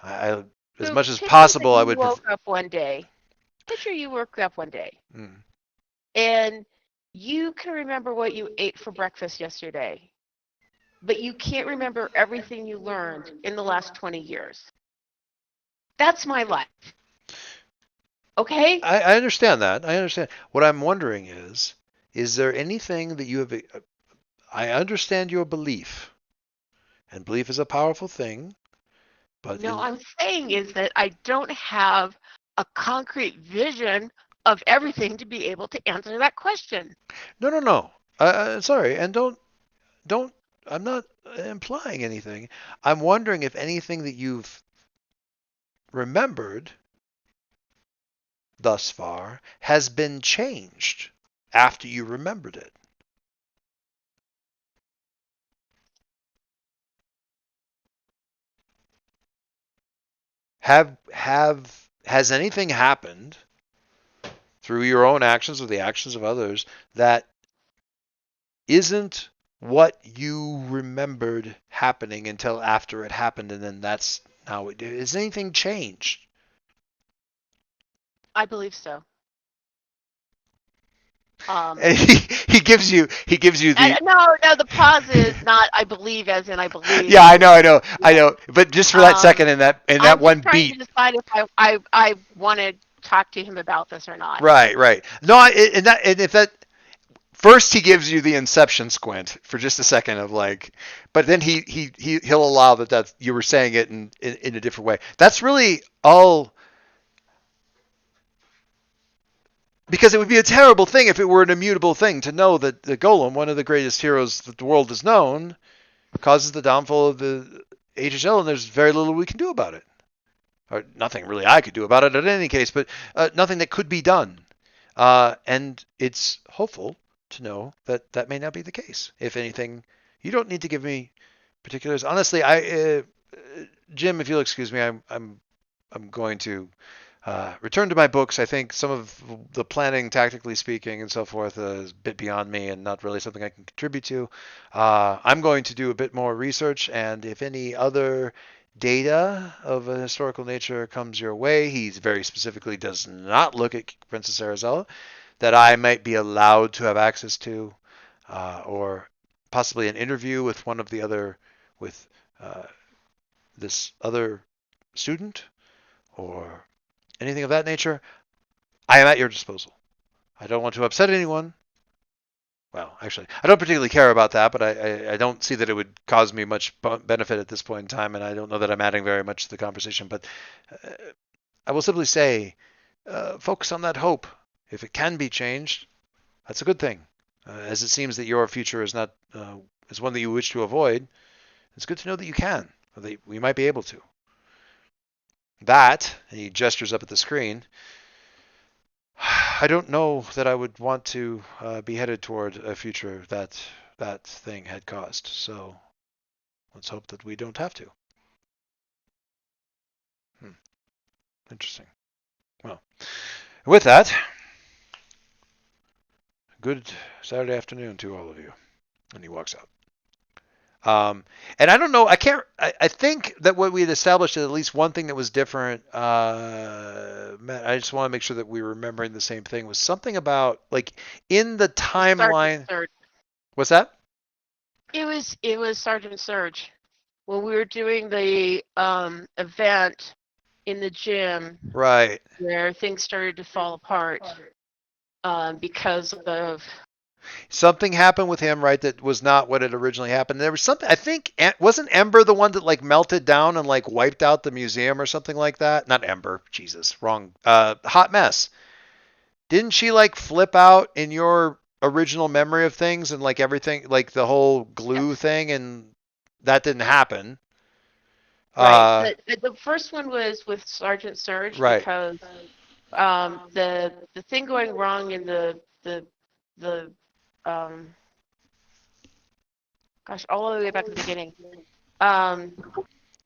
as So much as picture possible, that I you would woke up one day. Picture you woke up one day Mm. and you can remember what you ate for breakfast yesterday, but you can't remember everything you learned in the last 20 years. That's my life. Okay? I understand that. I understand. What I'm wondering is there anything that you have? I understand your belief, and belief is a powerful thing. But No, I'm saying is that I don't have a concrete vision of everything to be able to answer that question. no. Sorry, and don't. I'm not implying anything. I'm wondering if anything that you've remembered thus far has been changed after you remembered it. Has anything happened through your own actions or the actions of others that isn't what you remembered happening until after it happened, and then that's how it did? Has anything changed? I believe so. And he gives you the No, the pause is not I believe as in I believe. yeah, I know. But just for that second in that I'm one just trying beat, to decide if I want to talk to him about this or not. right. No, and if that first he gives you the inception squint for just a second of like, but then he'll allow that you were saying it in a different way. That's really all. Because it would be a terrible thing if it were an immutable thing to know that the Golem, one of the greatest heroes that the world has known, causes the downfall of the HHL, and there's very little we can do about it. Or nothing really I could do about it in any case, but nothing that could be done. And it's hopeful to know that that may not be the case. If anything, you don't need to give me particulars. Honestly, Jim, if you'll excuse me, I'm going to return to my books. I think some of the planning, tactically speaking, and so forth, is a bit beyond me and not really something I can contribute to. I'm going to do a bit more research, and if any other data of a historical nature comes your way, he very specifically does not look at Princess Arabella, that I might be allowed to have access to, or possibly an interview with one of the other, with this other student, or anything of that nature, I am at your disposal. I don't want to upset anyone. Well, actually, I don't particularly care about that, but I don't see that it would cause me much benefit at this point in time, and I don't know that I'm adding very much to the conversation. But I will simply say, focus on that hope. If it can be changed, that's a good thing. As it seems that your future is not is one that you wish to avoid, it's good to know that you can, or that we might be able to. that, and he gestures up at the screen, I don't know that I would want to be headed toward a future that that thing had caused. So let's hope that we don't have to. Interesting. Well, with that, good Saturday afternoon to all of you. And he walks out. And I don't know. I think that what we had established is at least one thing that was different. Matt, I just want to make sure that we were remembering the same thing. Was something about like in the timeline. Sergeant Surge. What's that? It was Sergeant Surge when we were doing the event in the gym Right. where things started to fall apart because of Something happened with him, right? That was not what had originally happened. There was something. I think wasn't Ember the one that like melted down and like wiped out the museum or something like that? Not Ember. Jesus, wrong. Hot Mess. Didn't she like flip out in your original memory of things and like everything, like the whole glue thing, and that didn't happen? right. The first one was with Sergeant Surge Right. because the thing going wrong in the gosh, all the way back to the beginning.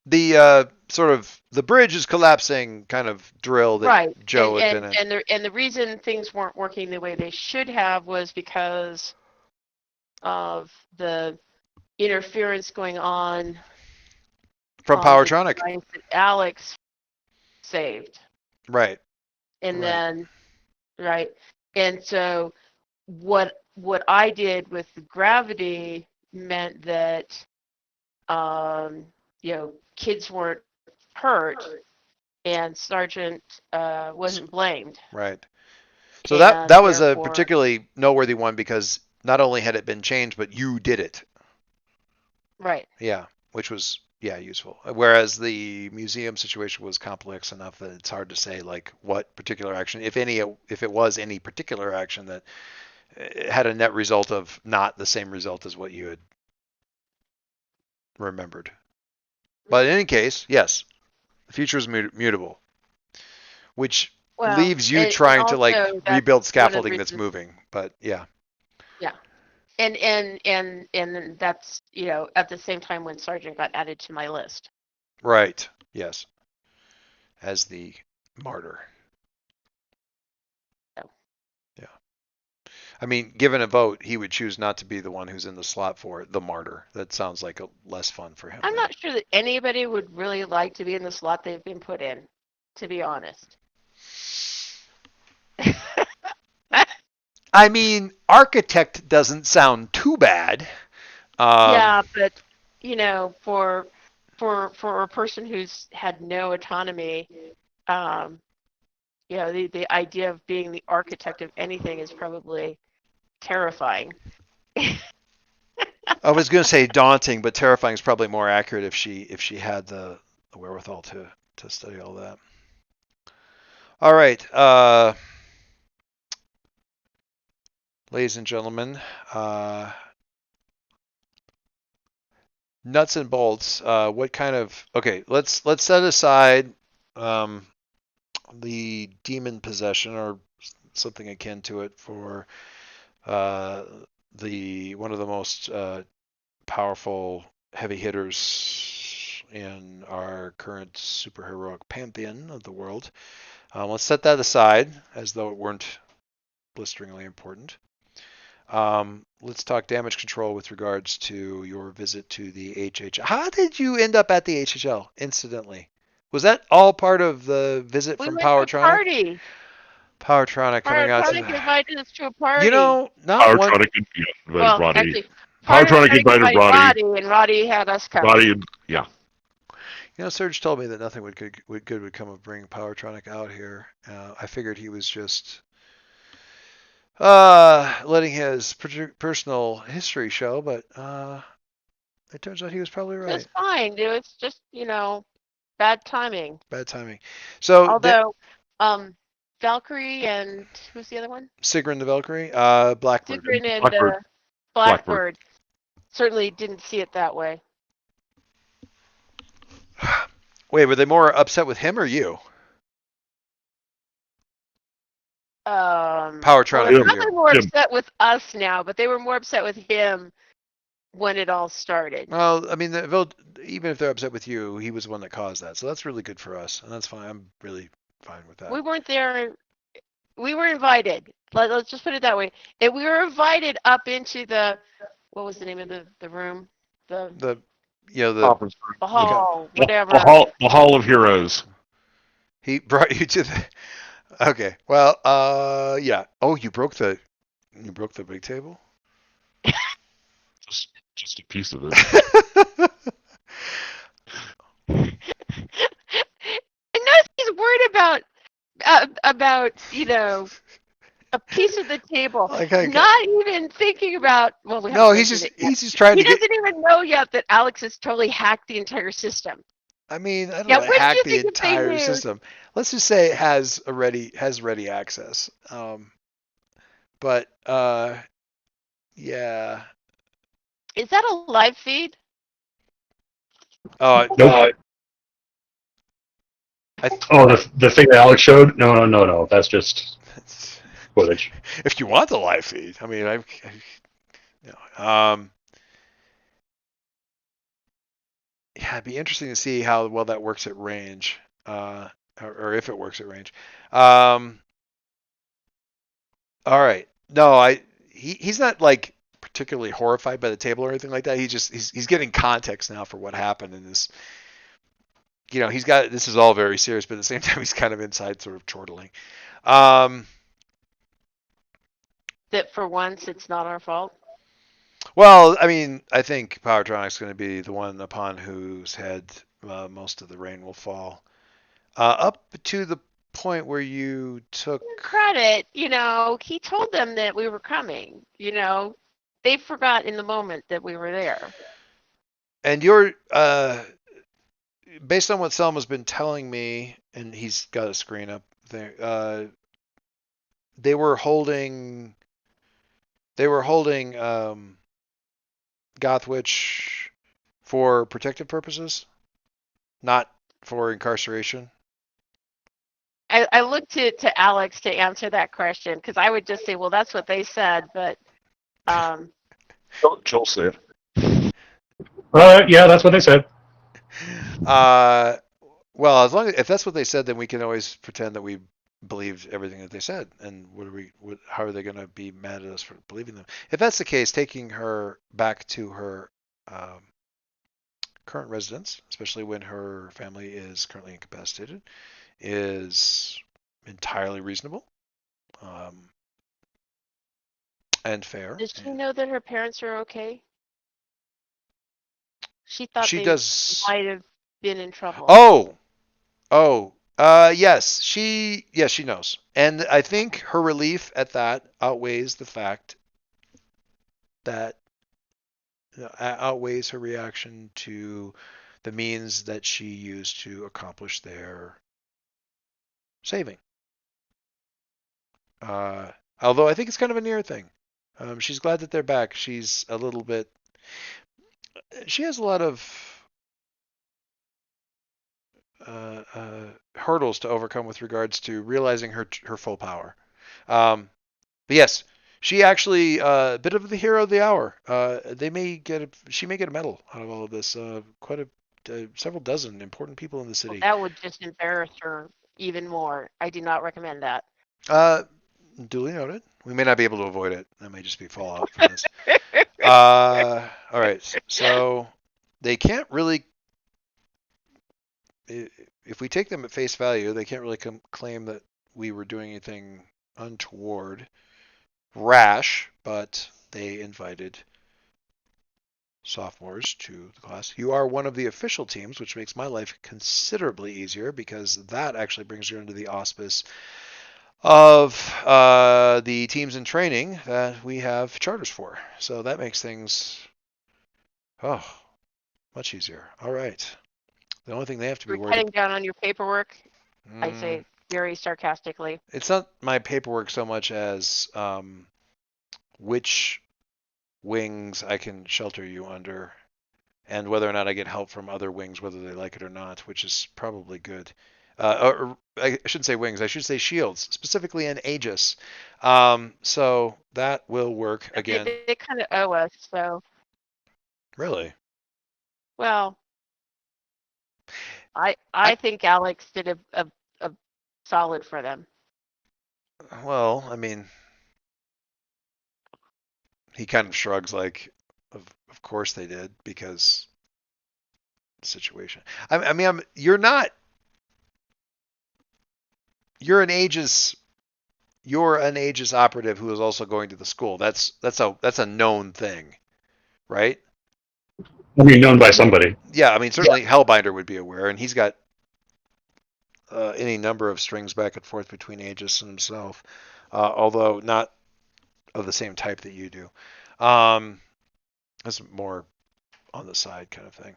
The sort of the bridge is collapsing kind of drill that Right. Joe had been in. And the reason things weren't working the way they should have was because of the interference going on From on the Powertronic. device that Alex saved. Right. And Right. then right. And so what I did with the gravity meant that kids weren't hurt and Sergeant wasn't blamed. Right. So And that was a therefore- particularly noteworthy one because not only had it been changed, but you did it. Right. Yeah, which was useful. Whereas the museum situation was complex enough that it's hard to say like what particular action, if any, if it was any particular action that had a net result of not the same result as what you had remembered. But in any case, yes, the future is mutable, which Well, leaves you and trying to also like that's rebuild one of the scaffolding that's reasons- moving. But yeah, And that's, at the same time when Sergeant got added to my list. right, yes, as the martyr. So. Yeah. I mean, given a vote, he would choose not to be the one who's in the slot for the martyr. That sounds like a less fun for him. I'm not sure that anybody would really like to be in the slot they've been put in, to be honest. I mean, architect doesn't sound too bad. Yeah, but for a person who's had no autonomy, the idea of being the architect of anything is probably terrifying. I was going to say daunting, but terrifying is probably more accurate if she had the wherewithal to study all that. All right, ladies and gentlemen, nuts and bolts. What kind of? Okay, let's set aside the demon possession or something akin to it for the one of the most powerful heavy hitters in our current superheroic pantheon of the world. Let's set that aside as though it weren't blisteringly important. Let's talk damage control with regards to your visit to the HHL. How did you end up at the HHL, incidentally? Was that all part of the visit We from went to a Powertronic? party. Powertronic coming out to Powertronic invited us to a party. not one. Powertronic invited Roddy. Actually, Powertronic invited Roddy. and Roddy had us come. Roddy, yeah. Serge told me that nothing good would come of bringing Powertronic out here. I figured he was just letting his personal history show, but it turns out he was probably It right. was fine. It was just, bad timing. Bad timing. So Although, Valkyrie and who's the other one? Sigrun the Valkyrie, Blackbird. Sigrun and Blackbird. Blackbird certainly didn't see it that way. Wait, were they more upset with him or you? Well, Powertronic they're or probably you? more Yeah. upset with us now, but they were more upset with him when it all started. Well, I mean, even if they're upset with you, he was the one that caused that. So that's really good for us, and that's fine. I'm really fine with that. We weren't there. We were invited. Let's just put it that way. And we were invited up into what was the name of the room? The The, you know, Conference room. the hall, The whatever. hall of heroes. he brought you to the. Okay, well, yeah. Oh, you broke the big table. Just a piece of it. And notice he's worried about a piece of the table, Like, I- not even thinking about. Well, we No, haven't he's mentioned just it yet. he's just trying He to get. doesn't even know yet that Alex has totally hacked the entire system. I mean, I don't Yeah, know, when do hack you the think if they entire knew? system. Let's just say it has ready access. But yeah. Is that a live feed? Oh, Nope. Oh, the thing that Alex showed? No. That's just footage. if you want the live feed, I mean, yeah, it'd be interesting to see how well that works at range, or if it works at range. All right. No, he's not like particularly horrified by the table or anything like that. He's getting context now for what happened in this. This is all very serious, but at the same time, he's kind of inside sort of chortling. That for once it's not our fault. Well, I mean, I think Powertronic's going to be the one upon whose head most of the rain will fall. Up to the point where you took. Credit, he told them that we were coming. They forgot in the moment that we were there. And you're, based on what Selma's been telling me, and he's got a screen up there, they were holding Gothwitch for protective purposes, not for incarceration. I looked to Alex to answer that question because I would just say, well, that's what they said, but Joel said. Yeah, that's what they said. Well, if that's what they said, then we can always pretend that we believed everything that they said. And how are they going to be mad at us for believing them? If that's the case, taking her back to her current residence, especially when her family is currently incapacitated, is entirely reasonable and fair. does she know that her parents are okay? She thought She they does. might have been in trouble. Yes, she knows, and I think her relief at that outweighs the fact that outweighs her reaction to the means that she used to accomplish their saving. Although I think it's kind of a near thing. She's glad that they're back. She's a little bit. She has a lot of hurdles to overcome with regards to realizing her full power. But yes, she actually a bit of the hero of the hour. She may get a medal out of all of this. Several dozen important people in the city. That would just embarrass her even more. I do not recommend that. Duly noted. We may not be able to avoid it. That may just be fallout from this. All right. So they can't really. If we take them at face value, they can't really claim that we were doing anything untoward, rash, but they invited sophomores to the class. You are one of the official teams, which makes my life considerably easier because that actually brings you under the auspice of the teams in training that we have charters for. So that makes things much easier. All right. The only thing they have to be You're worried cutting down on your paperwork, I Mm, say very sarcastically. It's not my paperwork so much as which wings I can shelter you under. and whether or not I get help from other wings, whether they like it or not, which is probably good. Or I shouldn't say wings, I should say shields, specifically in Aegis. So that will work again. They kind of owe us, so Really? well, I think Alex did a solid for them. Well, I mean, he kind of shrugs like, of course they did, because the situation. I mean, you're an Aegis operative who is also going to the school. That's a known thing, right? I mean, known by somebody. Yeah, I mean, certainly Hellbinder would be aware, and he's got any number of strings back and forth between Aegis and himself, although not of the same type that you do. That's more on the side kind of thing.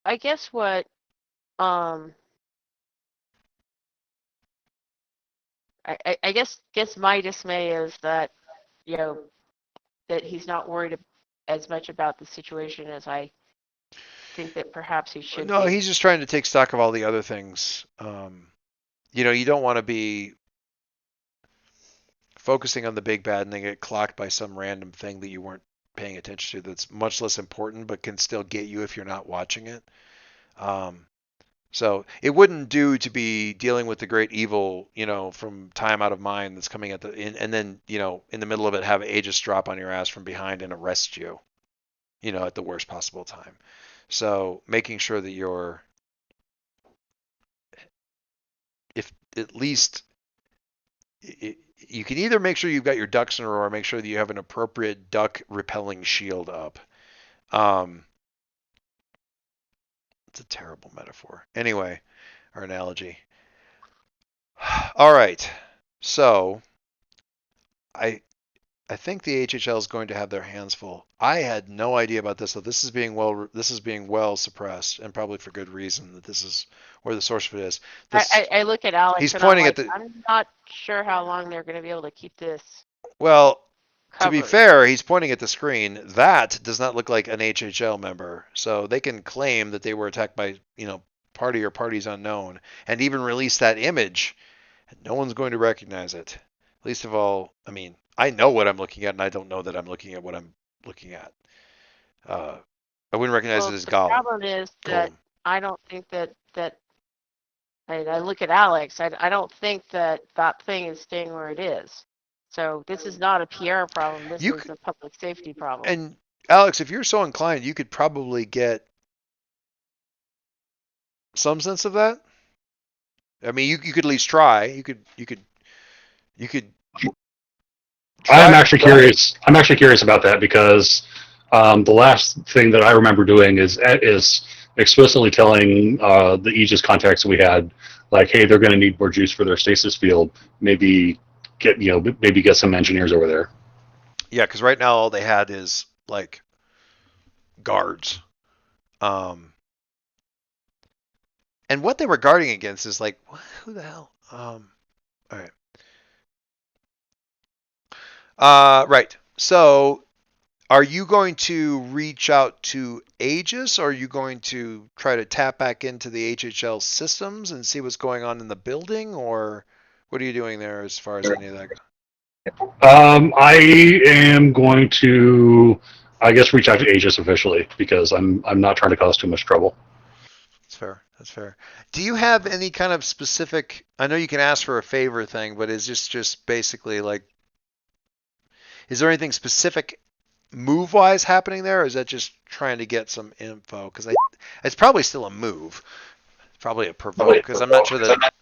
I guess what I guess my dismay is that, you know, that he's not worried as much about the situation as I think that perhaps he should No, be. he's just trying to take stock of all the other things. You know, you don't want to be focusing on the big bad and then get clocked by some random thing that you weren't paying attention to that's much less important but can still get you if you're not watching it. So it wouldn't do to be dealing with the great evil, you know, from time out of mind that's coming at and then, you know, in the middle of it have Aegis drop on your ass from behind and arrest you, you know, at the worst possible time. So making sure that you're, if at least, you can either make sure you've got your ducks in a row or make sure that you have an appropriate duck repelling shield up. It's a terrible metaphor. Anyway, or analogy. All right. So I think the HHL is going to have their hands full. I had no idea about this, so this is being well suppressed, and probably for good reason. That this is where the source of it is. I look at Alex. He's and pointing I'm at like, the. I'm not sure how long they're going to be able to keep this Well, to be covered. fair, he's pointing at the screen. That does not look like an HHL member, so they can claim that they were attacked by, you know, party or parties unknown, and even release that image. No one's going to recognize it. Least of all, I mean, I know what I'm looking at, and I don't know that I'm looking at what I'm looking at. I wouldn't recognize Well, it as the Gollum. problem is that Gollum. I don't think that I look at Alex. I don't think that thing is staying where it is. So this is not a PR problem. This You is could- a public safety problem. And Alex, if you're so inclined, you could probably get some sense of that. I mean, you could at least try. You could. I'm actually curious. I'm actually curious about that because the last thing that I remember doing is explicitly telling the Aegis contacts that we had, like, hey, they're going to need more juice for their stasis field. Maybe get some engineers over there. Yeah, because right now all they had is like guards. And what they were guarding against is like, who the hell? All right. Right. So, are you going to reach out to Aegis, or are you going to try to tap back into the HHL systems and see what's going on in the building, or what are you doing there as far as any of that goes? I am going to, I guess, reach out to Aegis officially because I'm not trying to cause too much trouble. That's fair. That's fair. Do you have any kind of specific? I know you can ask for a favor thing, but is this just basically like? Is there anything specific move-wise happening there, or is that just trying to get some info? Because it's probably still a move. It's probably a provoke, because I'm not sure that.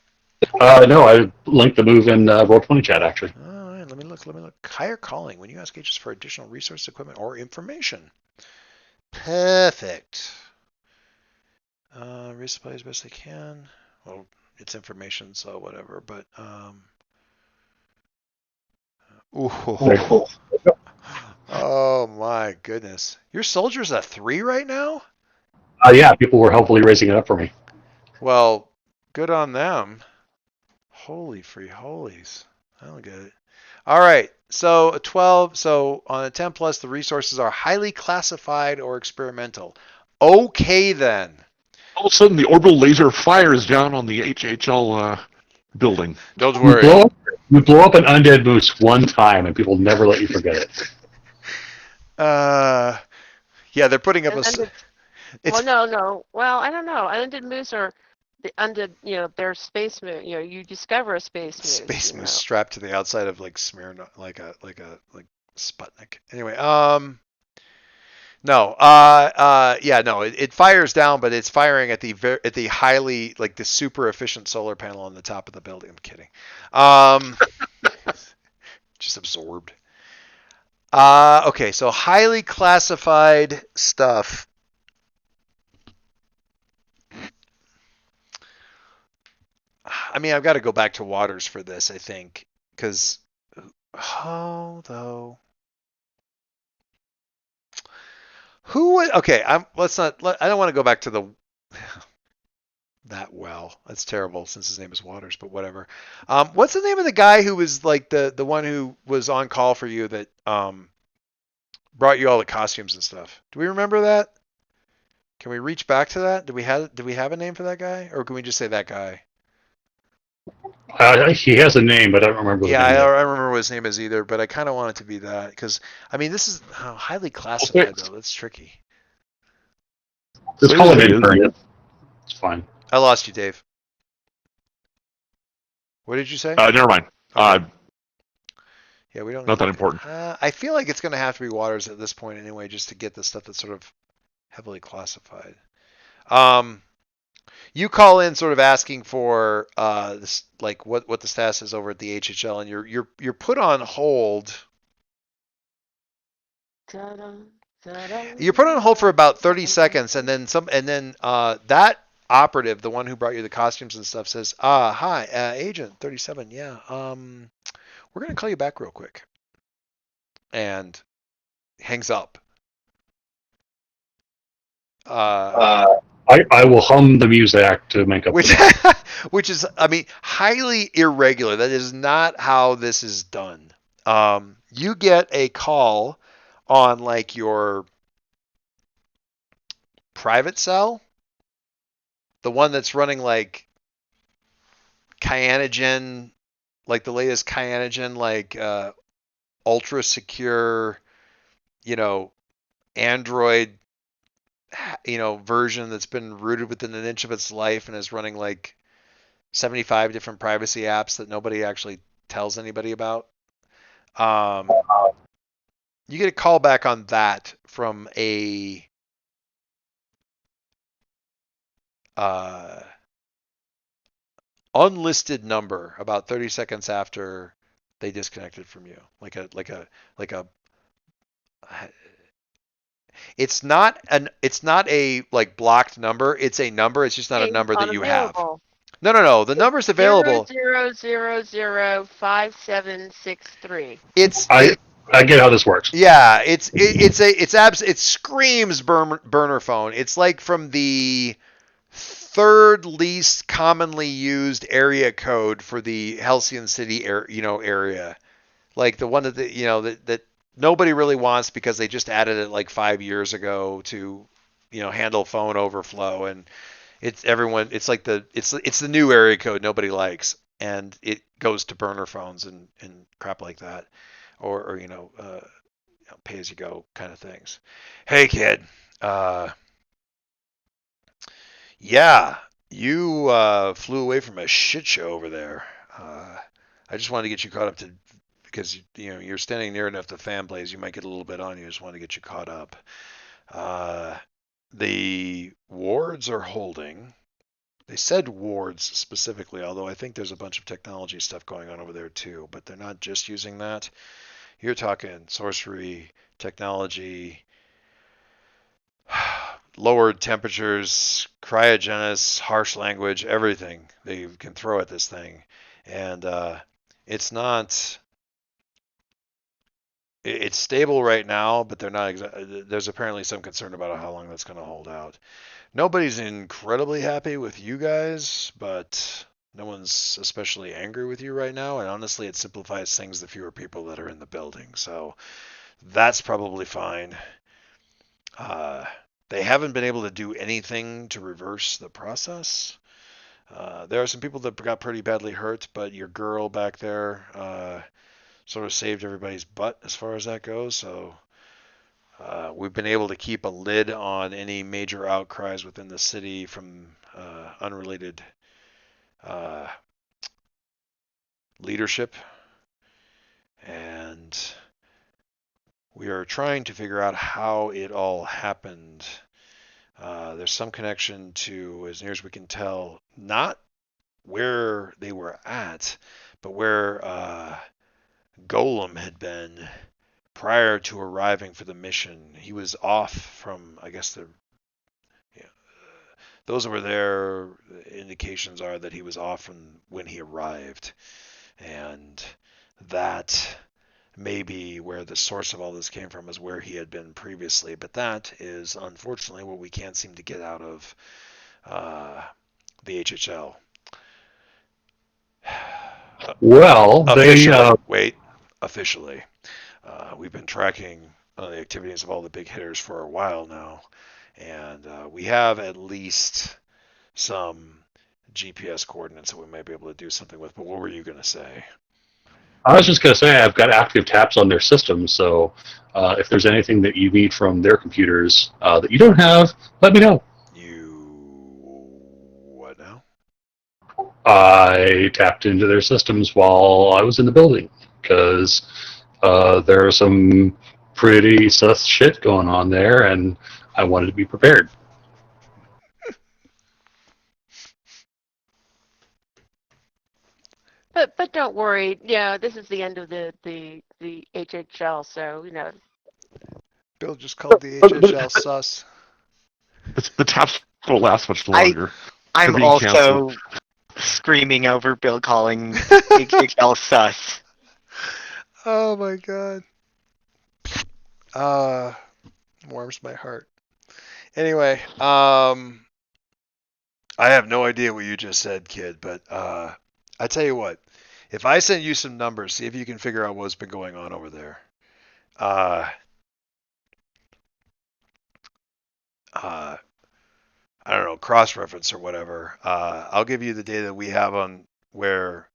No, I linked the move in Roll20 chat actually. All right, let me look. Higher calling when you ask Aegis for additional resource, equipment, or information. Perfect. Resupply as best they can. Well, it's information, so whatever. But ooh. Oh my goodness. Your soldier's a 3 right now? Yeah, people were helpfully raising it up for me. Well, good on them. Holy free holies. I don't get it. All right. So a 12. So on a 10 plus, the resources are highly classified or experimental. Okay then. All of a sudden, the orbital laser fires down on the HHL building. Don't You worry. blow up an undead moose one time, and people never let you forget it. Yeah, they're putting up a. Undead- It's no. Well, I don't know. Undead moose are the undead. They're space moose. You discover a space moose. space you moose know. strapped to the outside of like Smirnoff, like Sputnik. Anyway, no, yeah, no, it fires down, but it's firing at the highly like the super efficient solar panel on the top of the building. I'm kidding. Just absorbed. Okay, so highly classified stuff. I mean, I've got to go back to Waters for this, I think, because though. Who would? Okay, let's not. I don't want to go back to the that well. That's terrible since his name is Waters, but whatever. What's the name of the guy who was like the one who was on call for you that brought you all the costumes and stuff? Do we remember that? Can we reach back to that? Do we have a name for that guy, or can we just say that guy? He has a name, but I don't remember Yeah, the name. I don't remember what his name is either, but I kind of want it to be that because I mean this is highly classified though. That's tricky. Just call him intern. It's fine. I lost you, Dave. What did you say? Never mind. Okay. Yeah, we don't. Not that important. I feel like it's going to have to be Waters at this point anyway, just to get the stuff that's sort of heavily classified. You call in sort of asking for this, like what the status is over at the HHL, and you're put on hold. You're put on hold for about 30 seconds, and then that operative, the one who brought you the costumes and stuff, says, hi, Agent 37, yeah, we're going to call you back real quick. And hangs up. I will hum the music to make up Which, for that. which is, I mean, highly irregular. That is not how this is done. You get a call on like your private cell, the one that's running like Cyanogen, like the latest Cyanogen, like ultra secure, Android, version that's been rooted within an inch of its life and is running like 75 different privacy apps that nobody actually tells anybody about. You get a call back on that from a unlisted number about 30 seconds after they disconnected from you. It's not a like blocked number. It's a number. It's just not a number that you have. No. The number's available. 0005763. I get how this works. Yeah, it screams burner phone. It's like from the third least commonly used area code for the Halcyon City area. Like the one that that nobody really wants because they just added it like 5 years ago to handle phone overflow, and it's like it's the new area code nobody likes, and it goes to burner phones and crap like that, or pay as you go kind of things. Hey kid, yeah, you flew away from a shit show over there. I just wanted to get you caught up to, because you're standing near enough to fan blaze, you might get a little bit on you. Just want to get you caught up. The wards are holding. They said wards specifically, although I think there's a bunch of technology stuff going on over there too, but they're not just using that. You're talking sorcery, technology, lowered temperatures, cryogenis, harsh language, everything they can throw at this thing. And it's not... It's stable right now, but they're not. There's apparently some concern about how long that's going to hold out. Nobody's incredibly happy with you guys, but No one's especially angry with you right now, and honestly, it simplifies things the fewer people that are in the building. So that's probably fine. Uh, they haven't been able to do anything to reverse the process. There are some people that got pretty badly hurt, but your girl back there sort of saved everybody's butt as far as that goes. So we've been able to keep a lid on any major outcries within the city from unrelated leadership. And we are trying to figure out how it all happened. There's some connection to, as near as we can tell, not where they were at, but where Golem had been prior to arriving for the mission. He was off from, I guess, those were there. Indications are that he was off from when he arrived, and that maybe where the source of all this came from is where he had been previously. But that is unfortunately what we can't seem to get out of the HHL. Well, Officially. We've been tracking the activities of all the big hitters for a while now, and we have at least some GPS coordinates that we might be able to do something with. But what were you going to say? I was just going to say I've got active taps on their system, so if there's anything that you need from their computers that you don't have, let me know. What now? I tapped into their systems while I was in the building because there are some pretty sus shit going on there, and I wanted to be prepared. But don't worry, this is the end of the HHL, so Bill just called the HHL sus. The taps don't last much longer. They're I'm being also canceled. screaming over Bill calling HHL sus. Oh my god. Warms my heart. Anyway, I have no idea what you just said, kid, but I tell you what, if I send you some numbers, see if you can figure out what's been going on over there. I don't know, cross-reference or whatever. I'll give you the data that we have on where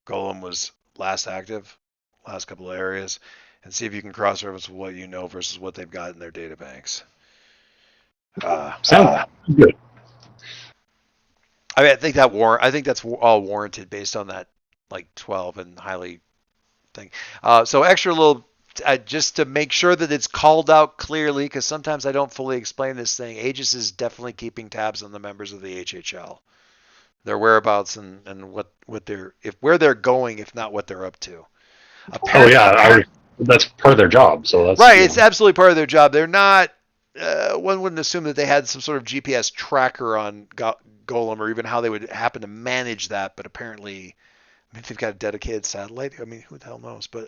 Golem was last active, last couple of areas, and see if you can cross-reference what you know versus what they've got in their data banks. Sounds good. I mean, I think that's all warranted based on that, like 12 and highly thing. So extra little, just to make sure that it's called out clearly, because sometimes I don't fully explain this thing. Aegis is definitely keeping tabs on the members of the HHL, their whereabouts and what they're where they're going, if not what they're up to. Oh yeah, that's part of their job. So that's right. It's absolutely part of their job. They're not. One wouldn't assume that they had some sort of GPS tracker on Golem, or even how they would happen to manage that. But apparently, I mean, they've got a dedicated satellite. I mean, who the hell knows? But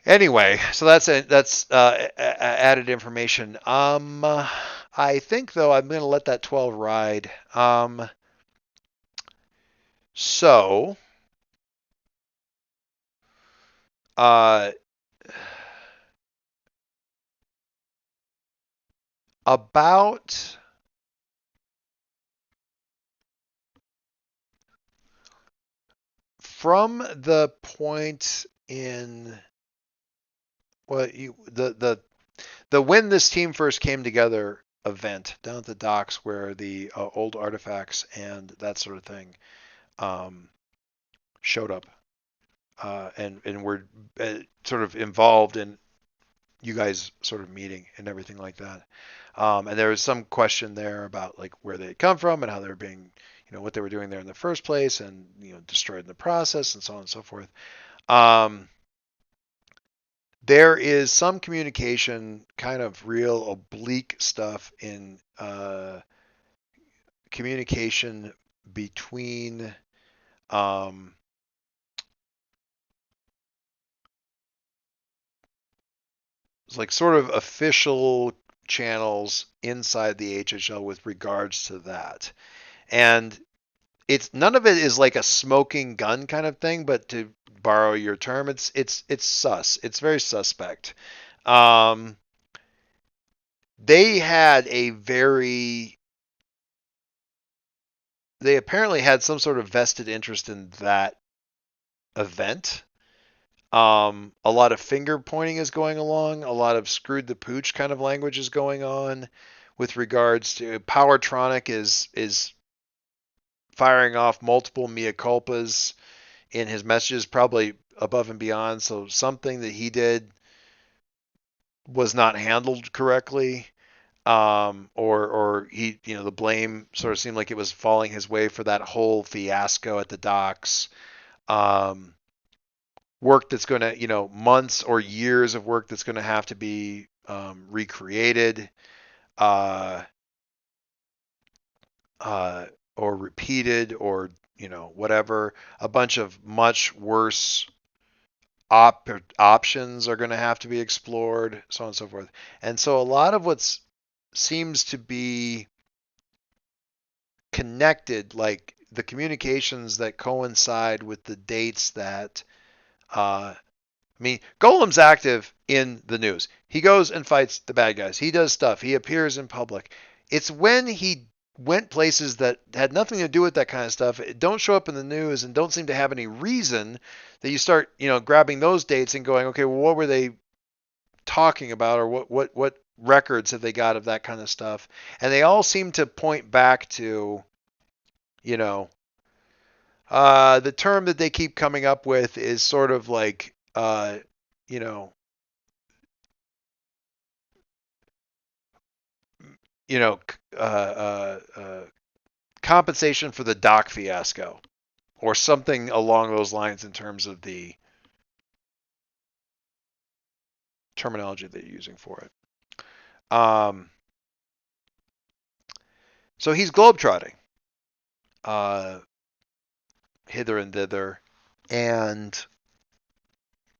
anyway, so that's added information. I think though I'm going to let that 12 ride. So about from the point in the when this team first came together event down at the docks where the old artifacts and that sort of thing showed up and were sort of involved in you guys sort of meeting and everything like that. And there was some question there about like where they had come from and how they were being, what they were doing there in the first place and, destroyed in the process and so on and so forth. There is some communication, kind of real oblique stuff in communication between like sort of official channels inside the HHL with regards to that. And it's none of it is like a smoking gun kind of thing, but to borrow your term, it's sus. It's very suspect. Um, they had a very they apparently had some sort of vested interest in that event. A lot of finger pointing is going along. A lot of screwed the pooch kind of language is going on with regards to Powertronic is firing off multiple mea culpas in his messages, probably above and beyond. So something that he did was not handled correctly. Or he, the blame sort of seemed like it was falling his way for that whole fiasco at the docks. Um, Work that's going to, months or years of work that's going to have to be recreated, uh, or repeated, or whatever. A bunch of much worse options are going to have to be explored, so on and so forth. And so a lot of what seems to be connected, like the communications that coincide with the dates that Golem's active in the news. He goes and fights the bad guys. He does stuff. He appears in public. It's when he went places that had nothing to do with that kind of stuff, don't show up in the news and don't seem to have any reason, that you start, grabbing those dates and going, okay, well, what were they talking about, or what records have they got of that kind of stuff? And they all seem to point back to, the term that they keep coming up with is sort of like, you know, you know, compensation for the dock fiasco, or something along those lines in terms of the terminology that you're using for it. So he's globetrotting, hither and thither, and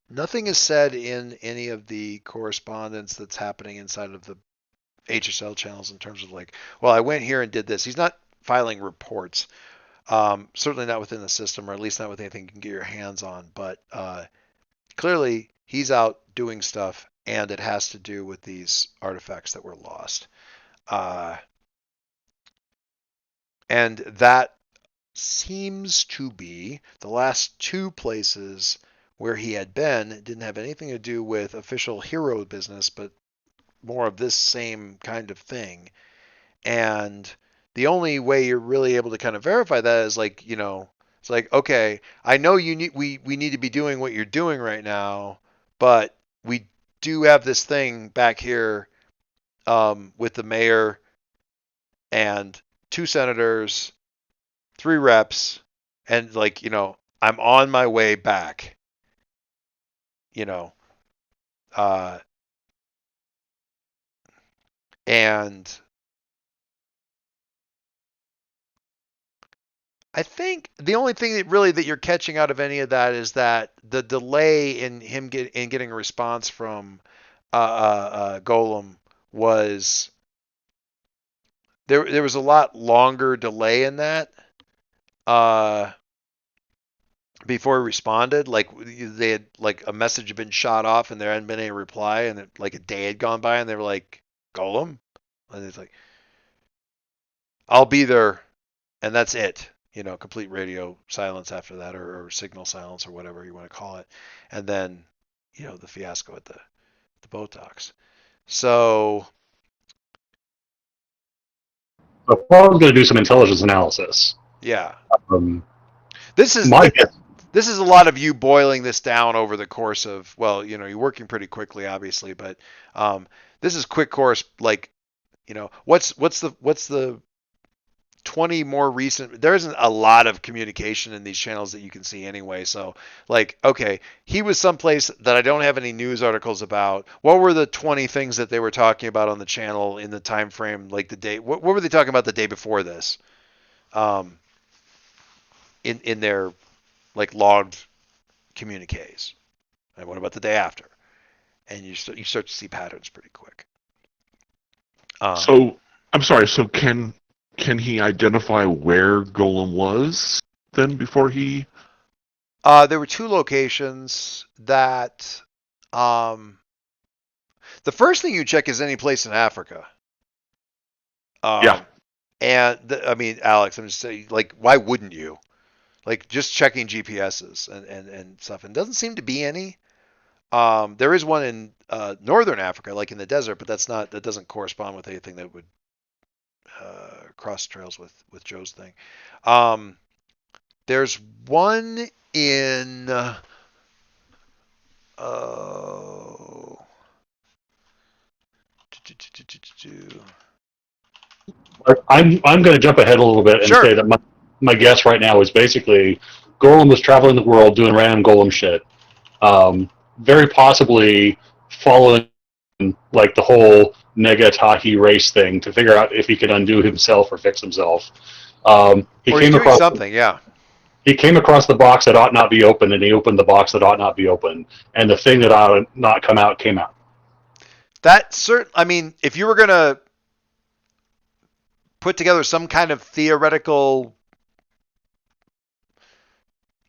nothing is said in any of the correspondence that's happening inside of the HSL channels in terms of like, well, I went here and did this. He's not filing reports. Certainly not within the system, or at least not with anything you can get your hands on. But clearly, he's out doing stuff, and it has to do with these artifacts that were lost. And that seems to be the last two places where he had been. It didn't have anything to do with official hero business, but more of this same kind of thing. And the only way you're really able to kind of verify that is like, it's like, okay, I know we need to be doing what you're doing right now, but we do have this thing back here with the mayor and 2 senators, 3 reps, and like, I'm on my way back. And I think the only thing that you're catching out of any of that is that the delay in him getting a response from Golem was there was a lot longer delay in that before he responded. Like they had, like, a message had been shot off and there hadn't been any reply, and like a day had gone by and they were like, Golem? And it's like, I'll be there, and that's it. Complete radio silence after that, or signal silence, or whatever you want to call it. And then, the fiasco at the boat docks. So Paul's going to do some intelligence analysis. yeah, Um, this is my guess. this is a lot of you boiling this down over the course of, well, you're working pretty quickly, obviously, but this is quick course. Like, what's the 20 more recent, there isn't a lot of communication in these channels that you can see anyway. So like, okay, he was someplace that I don't have any news articles about. What were the 20 things that they were talking about on the channel in the time frame, like the day, what were they talking about the day before this? In their like logged communiques. And what about the day after? And you start to see patterns pretty quick. So I'm sorry. So can Can he identify where Golem was then before he? There were 2 locations that, the first thing you check is any place in Africa. Yeah. And I mean, Alex, I'm just saying, like, why wouldn't you? Like, just checking GPSs and stuff, and doesn't seem to be any. There is one in northern Africa, like in the desert, but that doesn't correspond with anything that would cross trails with Joe's thing. There's one in I'm going to jump ahead a little bit and Sure. say that my guess right now is basically Golem was traveling the world doing random Golem shit, very possibly following like the whole Negatahi race thing to figure out if he could undo himself or fix himself. He or he's came doing across something, yeah. he came across the box that ought not be open, and he opened the box that ought not be open, and the thing that ought not come out came out. I mean, if you were gonna put together some kind of theoretical,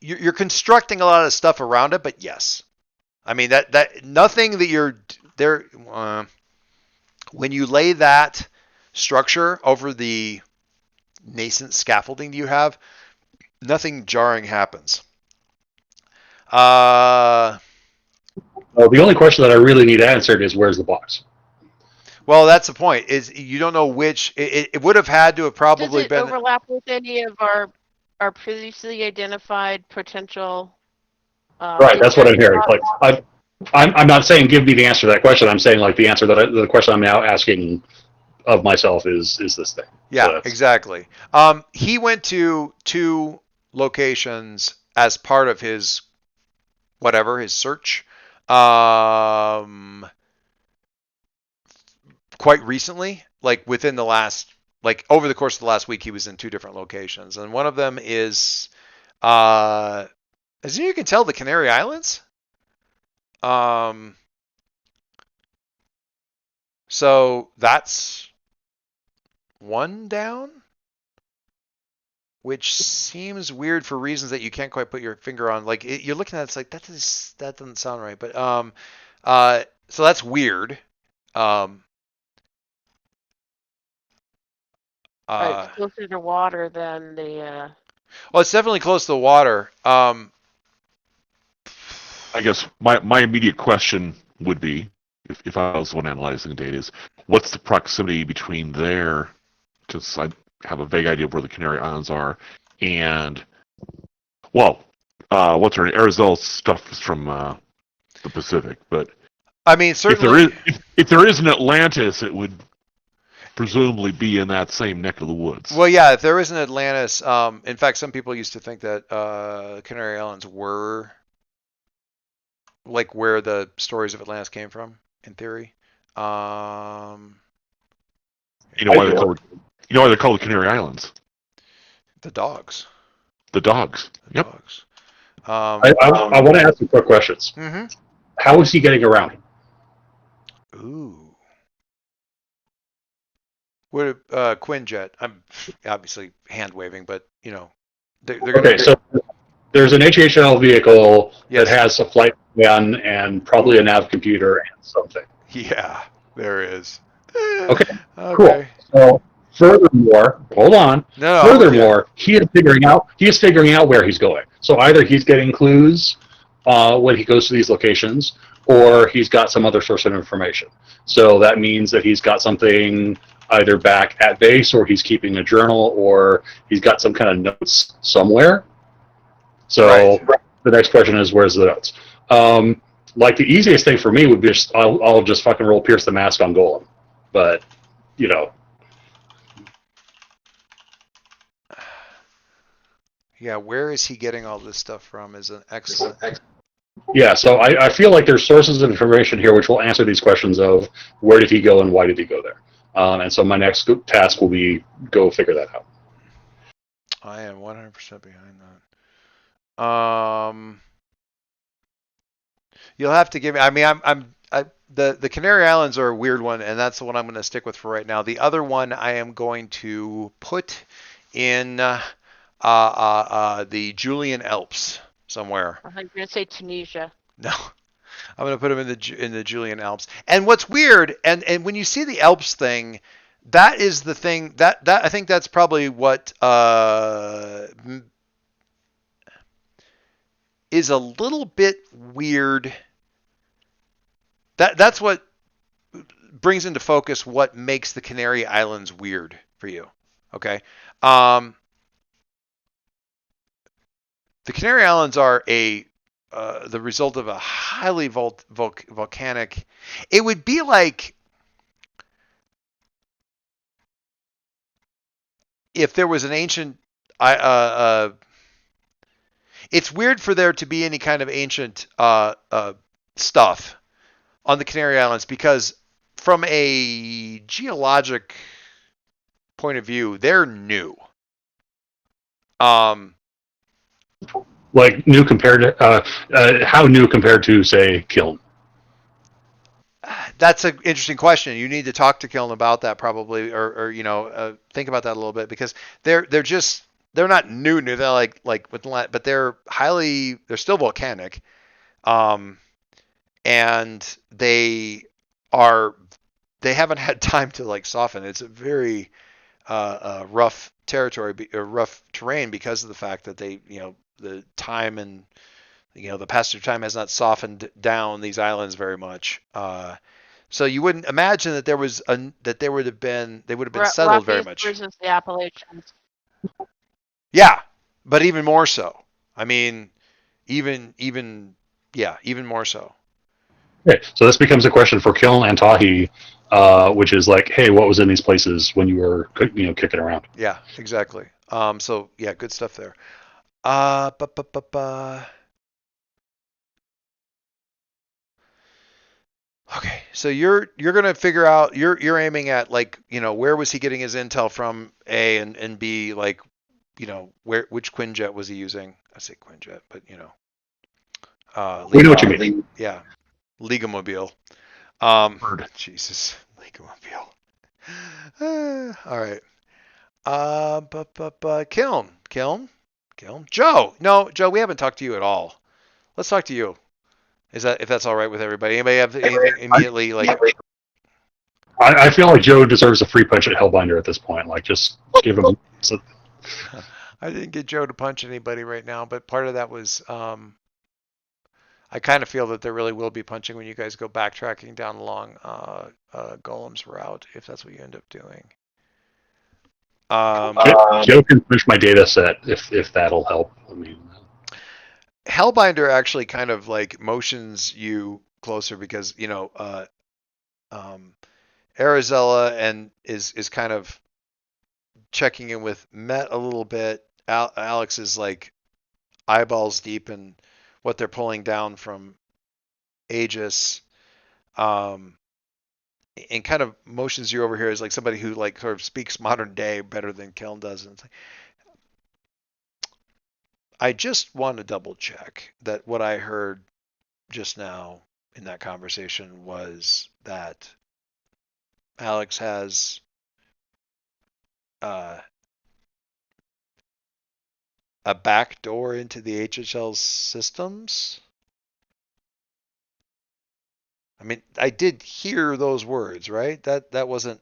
you're constructing a lot of stuff around it, but yes, I mean that nothing that you're there when you lay that structure over the nascent scaffolding you have, nothing jarring happens. The only question that I really need answered is where's the box? Well, that's the point. Is you don't know which. It would have had to have probably Does it been. overlap with any of our previously identified potential? Right, that's what I'm hearing. Like, I'm not saying give me the answer to that question. I'm saying like the answer the question I'm now asking of myself is this thing. Yeah, So exactly. He went to 2 locations as part of his his search. Quite recently, like within the last, like over the course of the last week, he was in 2 different locations, and one of them is, as you can tell, the Canary Islands. So that's 1 down, which seems weird for reasons that you can't quite put your finger on. Like you're looking at it, it's like that doesn't sound right. But so that's weird. It's closer to water than the. Well, it's definitely close to the water. I guess my immediate question would be, if I was the one analyzing the data, is what's the proximity between there, because I have a vague idea of where the Canary Islands are, and, well, what's her name? Arizal stuff is from the Pacific, but I mean, certainly, if there is an Atlantis, it would presumably be in that same neck of the woods. well, yeah, if there is an Atlantis, in fact, some people used to think that Canary Islands were like where the stories of Atlantis came from, in theory. You know why they're called the Canary Islands? The dogs. The dogs. The Yep. dogs. I want to ask some quick questions. Mm-hmm. How is he getting around? Ooh. What Quinjet? I'm obviously hand waving, but you know, they're gonna. Okay, so there's an HHL vehicle Yes. that has a flight gun and probably a nav computer and something. Yeah, there is. Okay, Okay. So furthermore, hold on. No, Furthermore, he is figuring out where he's going. So either he's getting clues when he goes to these locations, or he's got some other source of information. So that means that he's got something either back at base, or he's keeping a journal, or he's got some kind of notes somewhere. So the next question is, where's the notes? Like the easiest thing for me would be just I'll just fucking roll Pierce the Mask on Golem, but you know. Yeah, where is he getting all this stuff from? Is an excellent. Yeah, so I feel like there's sources of information here which will answer these questions of where did he go and why did he go there. And so my next task will be go figure that out. I am 100% behind that. You'll have to give me. I mean, the Canary Islands are a weird one, and that's the one I'm going to stick with for right now. The other one I am going to put in the Julian Alps somewhere. I'm going to say Tunisia. No, I'm going to put them in the Julian Alps. And what's weird, and when you see the Alps thing, that is the thing that I think that's probably what is a little bit weird. That's what brings into focus what makes the Canary Islands weird for you. Okay. The Canary Islands are the result of a highly volcanic. It would be like if there was an ancient. It's weird for there to be any kind of ancient stuff on the Canary Islands because from a geologic point of view, they're new. Like new compared to how new compared to say Kiln? That's an interesting question. You need to talk to Kiln about that probably, or think about that a little bit because they're not new. They're like but they're still volcanic, and they haven't had time to like soften. It's a very rough territory or rough terrain because of the fact that they the time and the passage of time has not softened down these islands very much. So you wouldn't imagine that they would have been settled very much. Versus the Appalachians. Yeah, but even more so. I mean, even more so. Okay, so this becomes a question for Kiln and Tahi, which is like, hey, what was in these places when you were kicking around? Yeah, exactly. So yeah, good stuff there. Okay, so you're gonna figure out you're aiming at like where was he getting his intel from A and B, like which Quinjet was he using? I say Quinjet, but We know what you mean. Yeah, Legamobile. Jesus, Legamobile. All right. Kiln. Joe. No, Joe, we haven't talked to you at all. Let's talk to you. If that's all right with everybody? Anybody have anything immediately like? I feel like Joe deserves a free punch at Hellbinder at this point. Like, just give him. I didn't get Joe to punch anybody right now, but part of that was I kind of feel that there really will be punching when you guys go backtracking down along Golem's route, if that's what you end up doing. Joe can push my data set if that'll help. I mean, Hellbinder actually kind of like motions you closer because Arizella and is kind of checking in with Met a little bit. Alex is like eyeballs deep in what they're pulling down from Aegis, and kind of motions you over here as like somebody who like sort of speaks modern day better than Kiln does. And it's like, I just want to double check that what I heard just now in that conversation was that Alex has a back door into the HHL systems. I mean, I did hear those words, right? That wasn't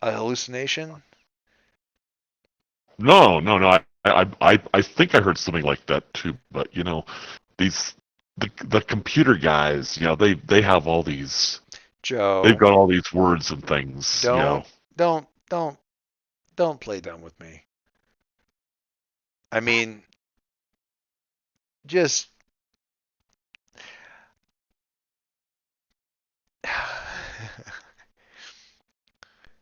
a hallucination. No. I think I heard something like that too. But the computer guys, they have all these. Joe, They've got all these words and things. Don't play dumb with me. I mean, just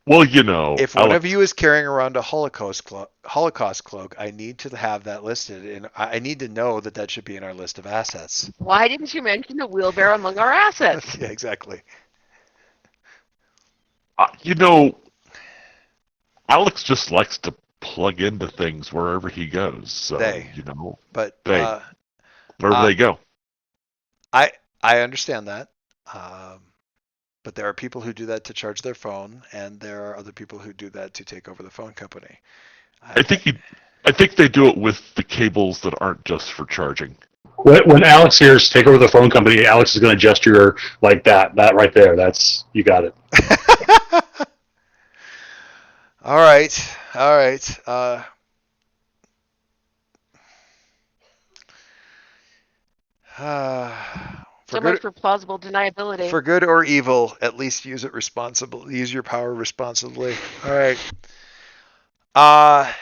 well, if one of you is carrying around a Holocaust cloak, I need to have that listed, and I need to know that should be in our list of assets. Why didn't you mention the wheelbarrow among our assets? Yeah, exactly. Alex just likes to plug into things wherever he goes. So, But wherever they go. I understand that. But there are people who do that to charge their phone, and there are other people who do that to take over the phone company. I think you, I think they do it with the cables that aren't just for charging. When Alex hears take over the phone company, Alex is going to gesture like that. That right there. That's you got it. All right, all right. For So much good, for plausible deniability. for good or evil, at least use it responsibly. Use your power responsibly. All right. I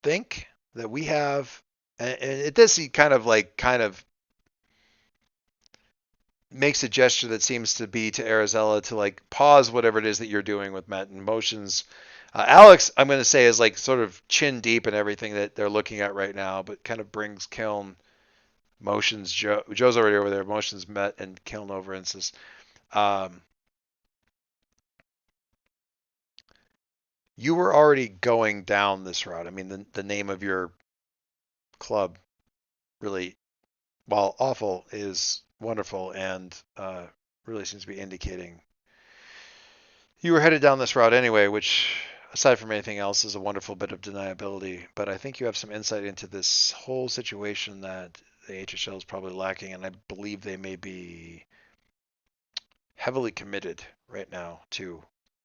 think that we have, and this he kind of makes a gesture that seems to be to Arizella to like pause whatever it is that you're doing with Met and motions. Alex, I'm going to say, is like sort of chin deep in everything that they're looking at right now, but kind of brings Kiln, motions Joe. Joe's already over there. Motions Met and Kiln over and says, "You were already going down this route. I mean, the name of your club really, while awful, is wonderful and really seems to be indicating you were headed down this route anyway, which, aside from anything else, is a wonderful bit of deniability. But I think you have some insight into this whole situation that the HHL is probably lacking, and I believe they may be heavily committed right now to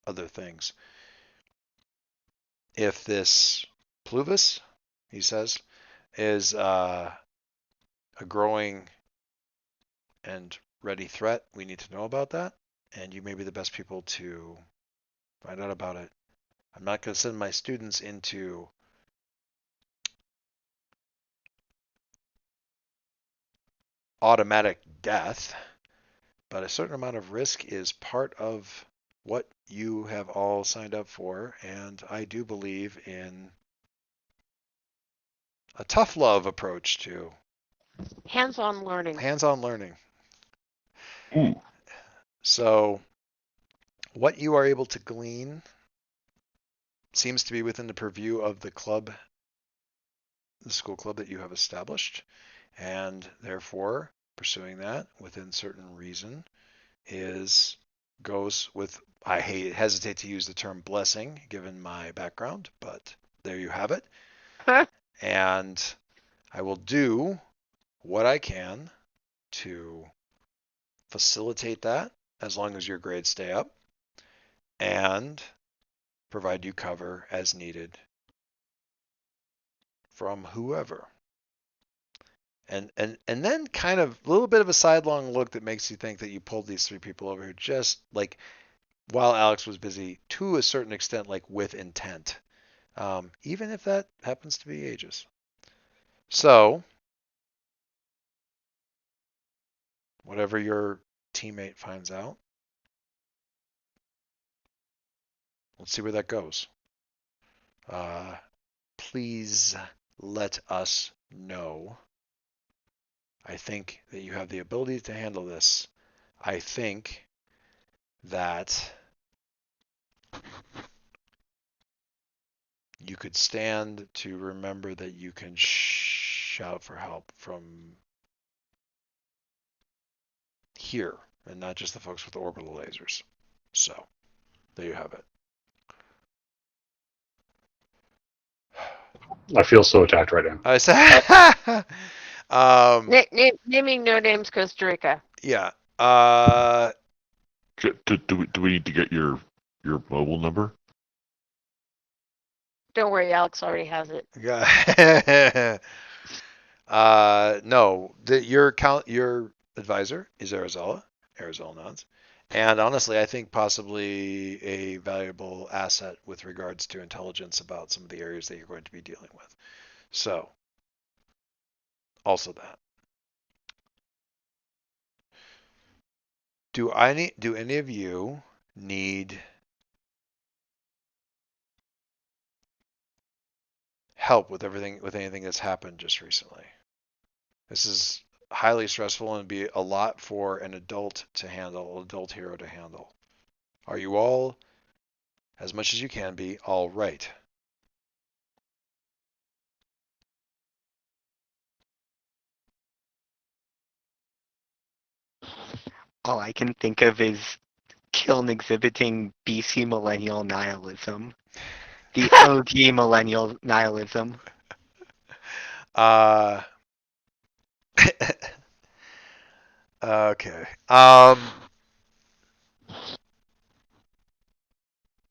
other things. If this Pluvis, he says, is a growing and ready threat, we need to know about that, and you may be the best people to find out about it. I'm not going to send my students into automatic death, but a certain amount of risk is part of what you have all signed up for, and I do believe in a tough love approach to Hands-on learning. hands-on learning. Ooh. So what you are able to glean seems to be within the purview of the club, the school club that you have established, and therefore pursuing that within certain reason goes with, I hesitate to use the term blessing given my background, but there you have it. And I will do what I can to facilitate that as long as your grades stay up and provide you cover as needed from whoever. And then kind of a little bit of a sidelong look that makes you think that you pulled these three people over here just like while Alex was busy to a certain extent, like with intent, even if that happens to be Aegis. So whatever your teammate finds out, let's see where that goes. Please let us know. I think that you have the ability to handle this. I think that you could stand to remember that you can shout for help from here and not just the folks with orbital lasers. So there you have it. I feel so attacked right now. I said, Naming no names, Costa Rica. yeah. Do we need to get your mobile number? Don't worry, Alex already has it. No, your advisor is Arizona. Arizona nods. And honestly, I think possibly a valuable asset with regards to intelligence about some of the areas that you're going to be dealing with. So, also that. Do any of you need help with anything that's happened just recently? This is highly stressful and be a lot for an adult to handle, an adult hero to handle. Are you all, as much as you can be, all right? All I can think of is Kiln exhibiting BC millennial nihilism. The OG millennial nihilism. Uh, okay.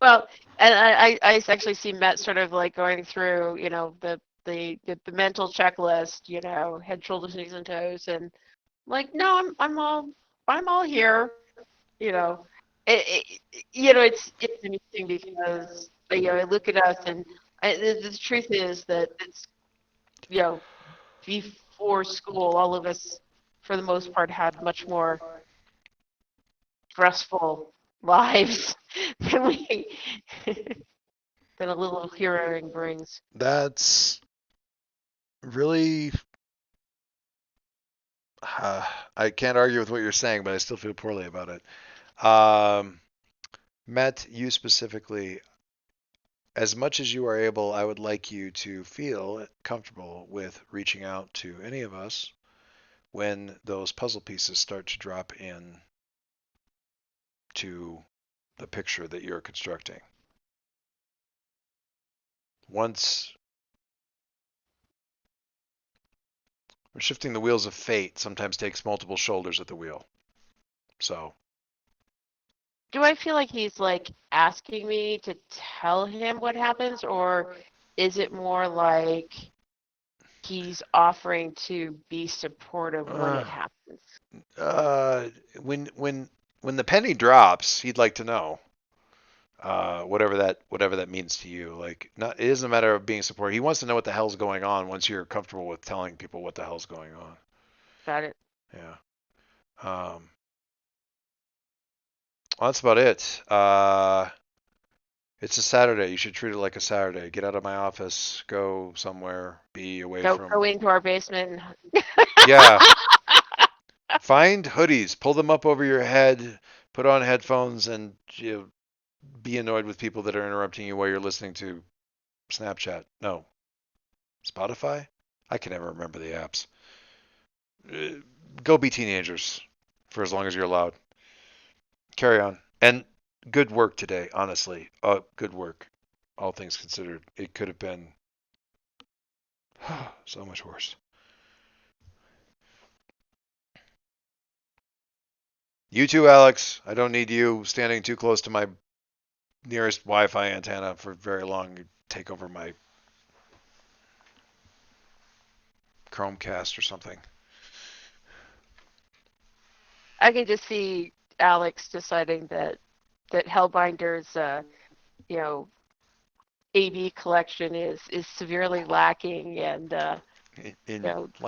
Well, and I actually see Matt sort of like going through, the mental checklist, head, shoulders, knees, and toes, and like, no, I'm all here, you know. It's interesting because I look at us, and the truth is that it's, you know, before school, all of us, for the most part, had much more stressful lives than we than a little hearing brings. That's really. I can't argue with what you're saying, but I still feel poorly about it. Matt, you specifically, as much as you are able, I would like you to feel comfortable with reaching out to any of us when those puzzle pieces start to drop in to the picture that you're constructing. Once shifting the wheels of fate sometimes takes multiple shoulders at the wheel. So, Do I feel like he's like asking me to tell him what happens, or is it more like he's offering to be supportive when it happens? uh, when the penny drops, he'd like to know. Whatever that means to you. Like, not, it isn't a matter of being supportive. He wants to know what the hell's going on once you're comfortable with telling people what the hell's going on. Got it. Yeah. Well, that's about it. It's a Saturday. You should treat it like a Saturday. Get out of my office. Go somewhere. Be away Go from. go into our basement. Yeah. Find hoodies. Pull them up over your head. Put on headphones and be annoyed with people that are interrupting you while you're listening to Snapchat. No. Spotify? I can never remember the apps. Go be teenagers for as long as you're allowed. Carry on. And good work today, honestly. Good work. All things considered. It could have been so much worse. You too, Alex. I don't need you standing too close to my nearest Wi-Fi antenna for very long. You take over my Chromecast or something. I can just see Alex deciding that Hellbinder's AV collection is severely lacking, and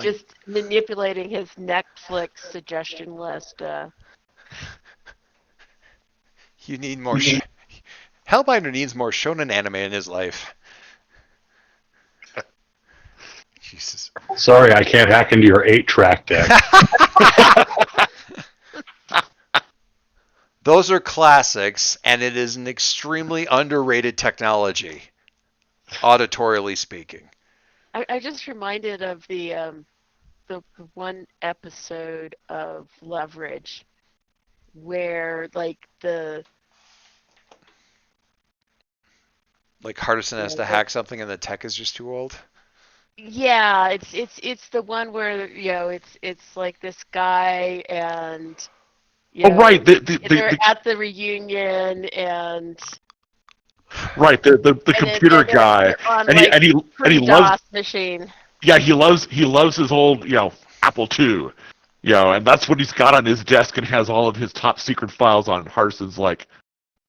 just manipulating his Netflix suggestion list. You need more. Hellbinder needs more shonen anime in his life. Jesus. Sorry, I can't hack into your 8-track deck. Those are classics, and it is an extremely underrated technology, auditorially speaking. I just reminded of the one episode of Leverage where like Hardison has to hack something and the tech is just too old. Yeah, it's the one where it's like this guy and right, they're at the reunion and right the computer guy on, and like, he loves DOS machine. yeah he loves his old Apple II, and that's what he's got on his desk and has all of his top secret files on. Harson's like,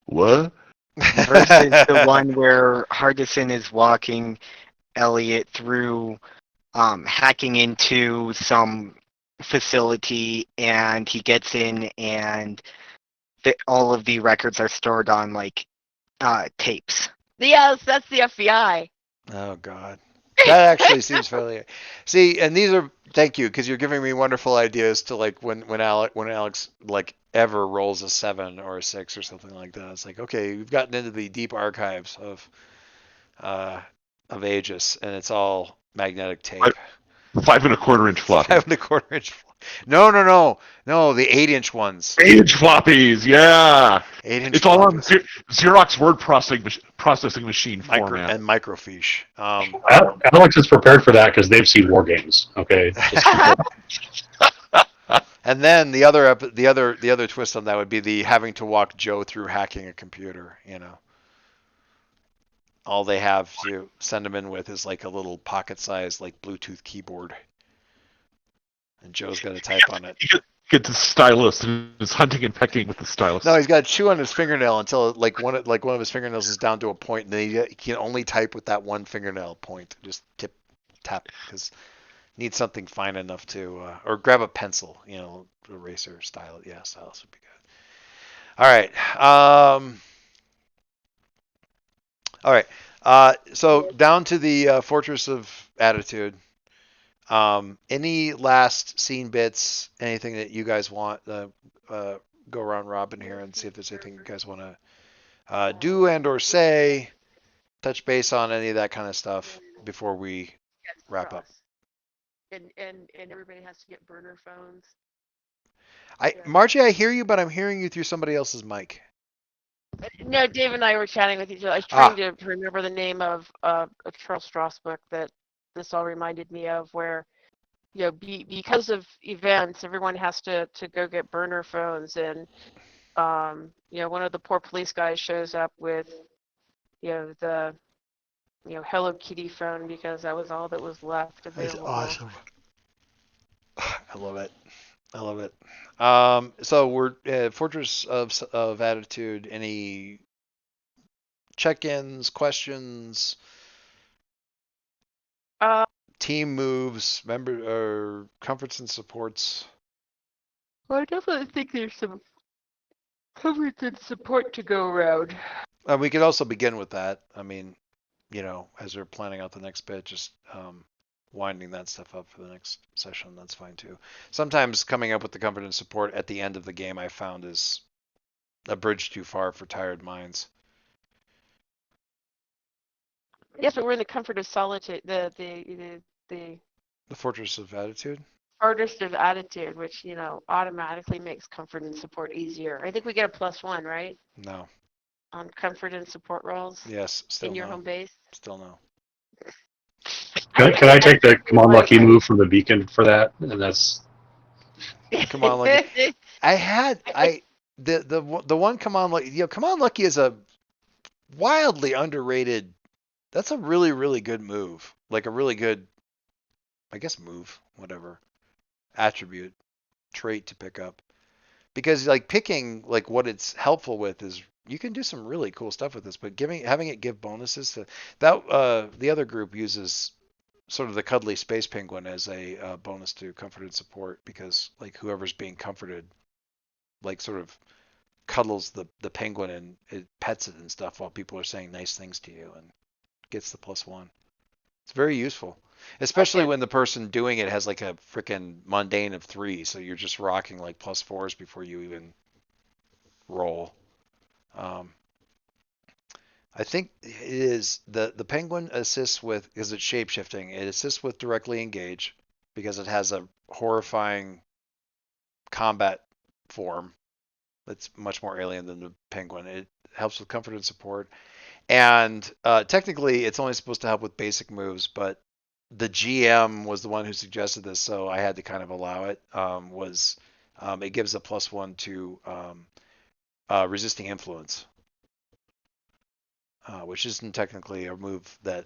what? Versus the one where Hardison is walking Elliot through hacking into some facility, and he gets in, and all of the records are stored on tapes. Yes, that's the FBI. Oh God, that actually seems familiar. See, and these are thank you because you're giving me wonderful ideas to like when Alex like ever rolls a 7 or a 6 or something like that. It's like, okay, we've gotten into the deep archives of Aegis, and it's all magnetic tape. 5 1/4 inch floppy. 5 1/4 inch. No, the 8-inch ones. 8-inch floppies, yeah. 8-inch It's all on floppies. Xerox word processing machine format. Microfiche. Alex is prepared for that because they've seen war games. Okay. And then the other twist on that would be the having to walk Joe through hacking a computer. All they have to send him in with is like a little pocket-sized like Bluetooth keyboard, and Joe's got to type on it. Get the stylus and is hunting and pecking with the stylus. No, he's got to chew on his fingernail until one of his fingernails is down to a point, and then he can only type with that one fingernail point. Just tap, because need something fine enough to, or grab a pencil, eraser, stylus. Yeah, stylus would be good. All right. So down to the Fortress of Attitude. Any last scene bits? Anything that you guys want? Go around Robin here and see if there's anything you guys want to do and/or say. Touch base on any of that kind of stuff before we wrap up. And everybody has to get burner phones. Margie, I hear you, but I'm hearing you through somebody else's mic. No, Dave and I were chatting with each other. I was trying to remember the name of a Charles Stross book that this all reminded me of, where because of events, everyone has to go get burner phones, and one of the poor police guys shows up with the Hello Kitty phone because that was all that was left available. That's awesome. I love it. So we're Fortress of Attitude. Any check-ins, questions? Team moves, member or comforts and supports. Well, I definitely think there's some comforts and support to go around. We could also begin with that. I mean, as we're planning out the next bit, just winding that stuff up for the next session. That's fine too. Sometimes coming up with the comfort and support at the end of the game, I found, is a bridge too far for tired minds. Yes, but we're in the comfort of solitude. The Fortress of Attitude. Fortress of Attitude, which automatically makes comfort and support easier. I think we get a +1, right? No. On comfort and support rolls. Yes. Still in your no. home base. Still no. Can I take the Come On Lucky move from the beacon for that? And that's Come On Lucky. The one Come On Lucky. Come On Lucky is a wildly underrated. That's a really, really good move. Like a really good, I guess, move, whatever, attribute, trait to pick up. Because picking what it's helpful with is you can do some really cool stuff with this, but having it give bonuses to that. The other group uses sort of the cuddly space penguin as a bonus to comfort and support, because whoever's being comforted sort of cuddles the penguin and it pets it and stuff while people are saying nice things to you and gets the +1. It's very useful, especially when the person doing it has a freaking mundane of 3, so you're just rocking +4s before you even roll. I think it is the penguin assists with, because it's shape-shifting, it assists with directly engage because it has a horrifying combat form that's much more alien than the penguin. It helps with comfort and support. And technically, it's only supposed to help with basic moves, but the GM was the one who suggested this, so I had to kind of allow it. It gives a +1 to resisting influence, which isn't technically a move that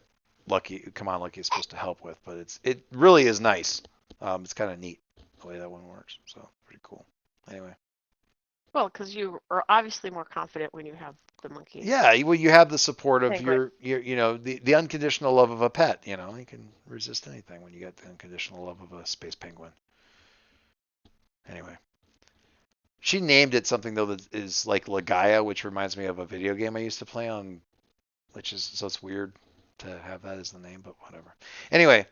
Come On Lucky is supposed to help with, but it really is nice. It's kind of neat the way that one works, so pretty cool. Anyway. Well, because you are obviously more confident when you have the monkey. Yeah, well, you have the support of Penguin. your the unconditional love of a pet. You can resist anything when you get the unconditional love of a space penguin. Anyway, she named it something though that is like Legaia, which reminds me of a video game I used to play on, so it's weird to have that as the name, but whatever. Anyway,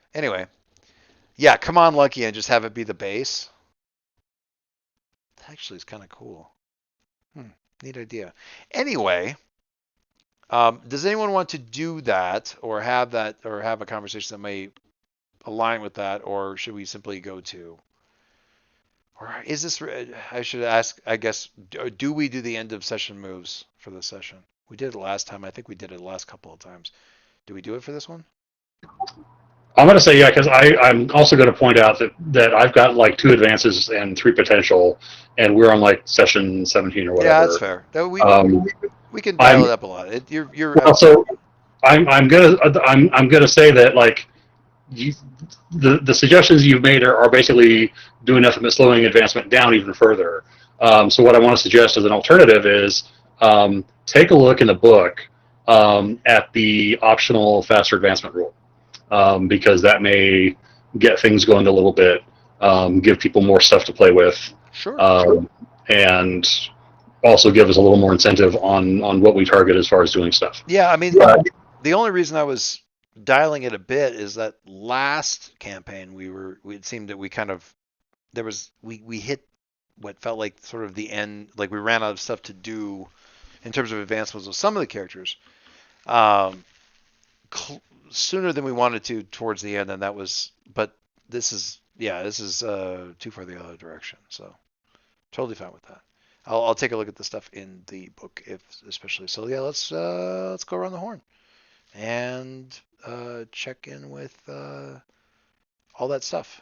yeah, Come On Lucky and just have it be the base. That actually is kind of cool. Neat idea. Anyway, does anyone want to do that or have a conversation that may align with that, or should we simply go to? Or is this? I should ask. I guess. Do we do the end of session moves for this session? We did it last time. I think we did it the last couple of times. Do we do it for this one? I'm going to say yeah, because I'm also going to point out that I've got like 2 advances and 3 potential, and we're on like session 17 or whatever. Yeah, that's fair. That Um, we can dial I'm it up a lot. You're well, so I'm gonna say that like you, the suggestions you've made are basically doing nothing but slowing advancement down even further. So what I want to suggest as an alternative is take a look in the book at the optional faster advancement rule, because that may get things going a little bit, give people more stuff to play with, sure. and also give us a little more incentive on what we target as far as doing stuff. Yeah, I mean, the only reason I was dialing it a bit is that last campaign it seemed that we kind of we hit what felt like sort of the end, like we ran out of stuff to do in terms of advancements with some of the characters sooner than we wanted to towards the end, and that was. But this is too far the other direction, so totally fine with that. I'll take a look at the stuff in the book, especially. So yeah, let's go around the horn and check in with all that stuff.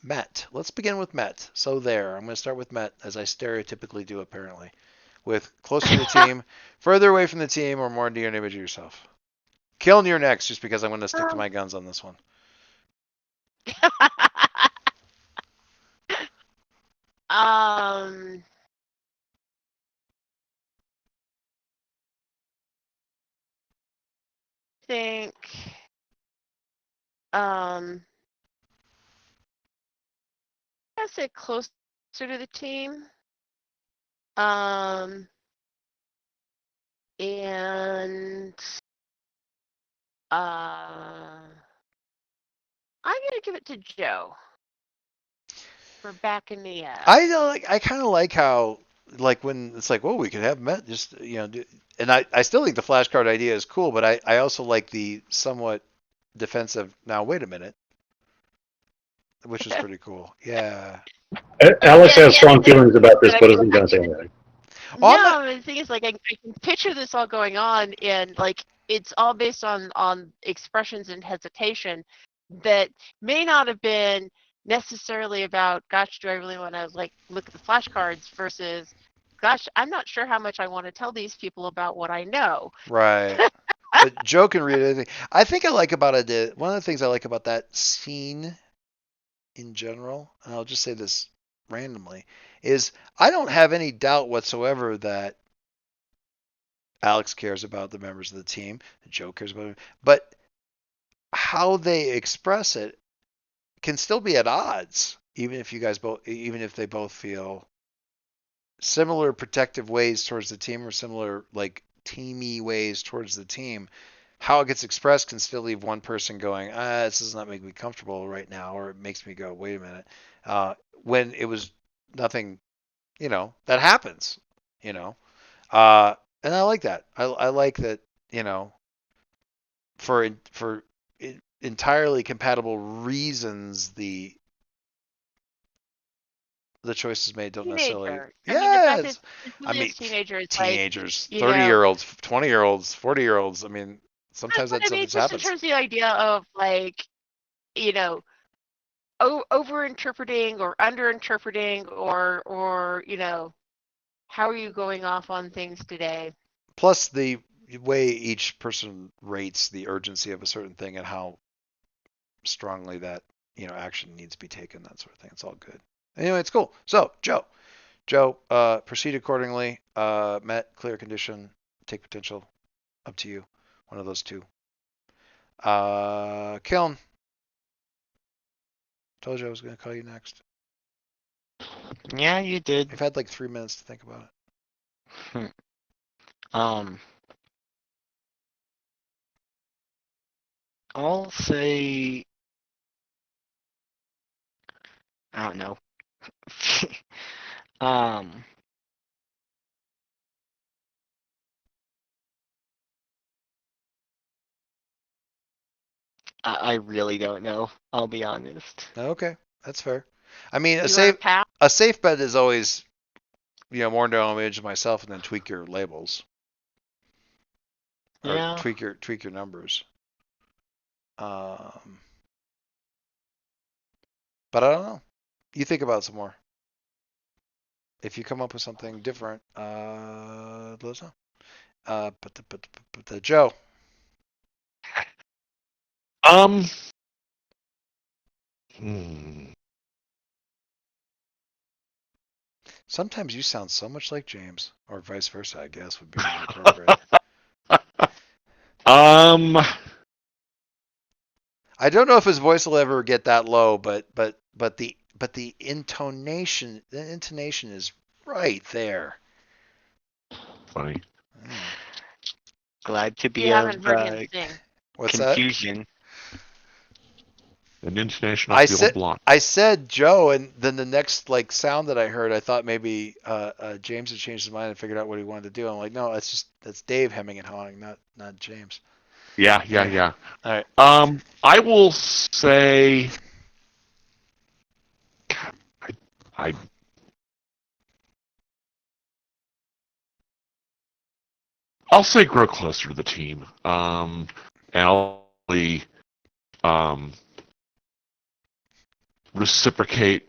Matt, let's begin with Matt. So I'm going to start with Matt, as I stereotypically do apparently, with closer to the team, further away from the team, or more near an image of yourself. Killing your next, just because I'm going to stick to my guns on this one. Think I say closer to the team. And I'm gonna give it to Joe for backing me up. I kind of like how, like, when it's like, well, we could have Matt just and I still think the flashcard idea is cool, but I also like the somewhat defensive. Now wait a minute, which is pretty cool. Yeah. Alex has strong feelings about this, but isn't going to say anything. No, the thing is, like, I can picture this all going on, and like it's all based on expressions and hesitation that may not have been necessarily about, gosh, do I really want to like look at the flashcards versus, gosh, I'm not sure how much I want to tell these people about what I know. Right. But Joe can read anything. I think I like about it. One of the things I like about that scene in general, and I'll just say this randomly, is I don't have any doubt whatsoever that Alex cares about the members of the team, Joe cares about it, but how they express it can still be at odds, even if they both feel similar protective ways towards the team or similar like teamy ways towards the team. How it gets expressed can still leave one person going, this does not make me comfortable right now, or it makes me go, wait a minute. When it was nothing, that happens, and I like that. I like that, for entirely compatible reasons, the choices made don't necessarily. Yes. I mean, teenagers, 30-year-olds, 20-year-olds, 40-year-olds. I mean, sometimes that stuff just happens. In terms of the idea of like, over interpreting or under interpreting, or how are you going off on things today? Plus the way each person rates the urgency of a certain thing and how strongly that action needs to be taken, that sort of thing. It's all good. Anyway, it's cool. So Joe, proceed accordingly. Met, clear condition, take potential. Up to you. One of those two. Kiln. Told you I was going to call you next. Yeah, you did. I've had like 3 minutes to think about it. I'll say, I don't know. I really don't know. I'll be honest. Okay, that's fair. I mean, You want to pass? a safe bet is always, more knowledge of myself and then tweak your labels or Yeah. tweak your numbers. Um, but I don't know. You think about it some more. If you come up with something different, let us know. But the Joe. Um. Hmm. Sometimes you sound so much like James, or vice versa, I guess would be more appropriate. Um. I don't know if his voice will ever get that low, but the intonation is right there. Funny. Mm. Glad to You be of haven't heard him sing. What's that? confusion. An intonation I off the said old block. I said Joe, and then the next sound that I heard, I thought maybe James had changed his mind and figured out what he wanted to do. I'm like, no, that's Dave hemming and hawing, not James. Yeah. All right. I will say. I I'll say grow closer to the team. And I'll really, um, reciprocate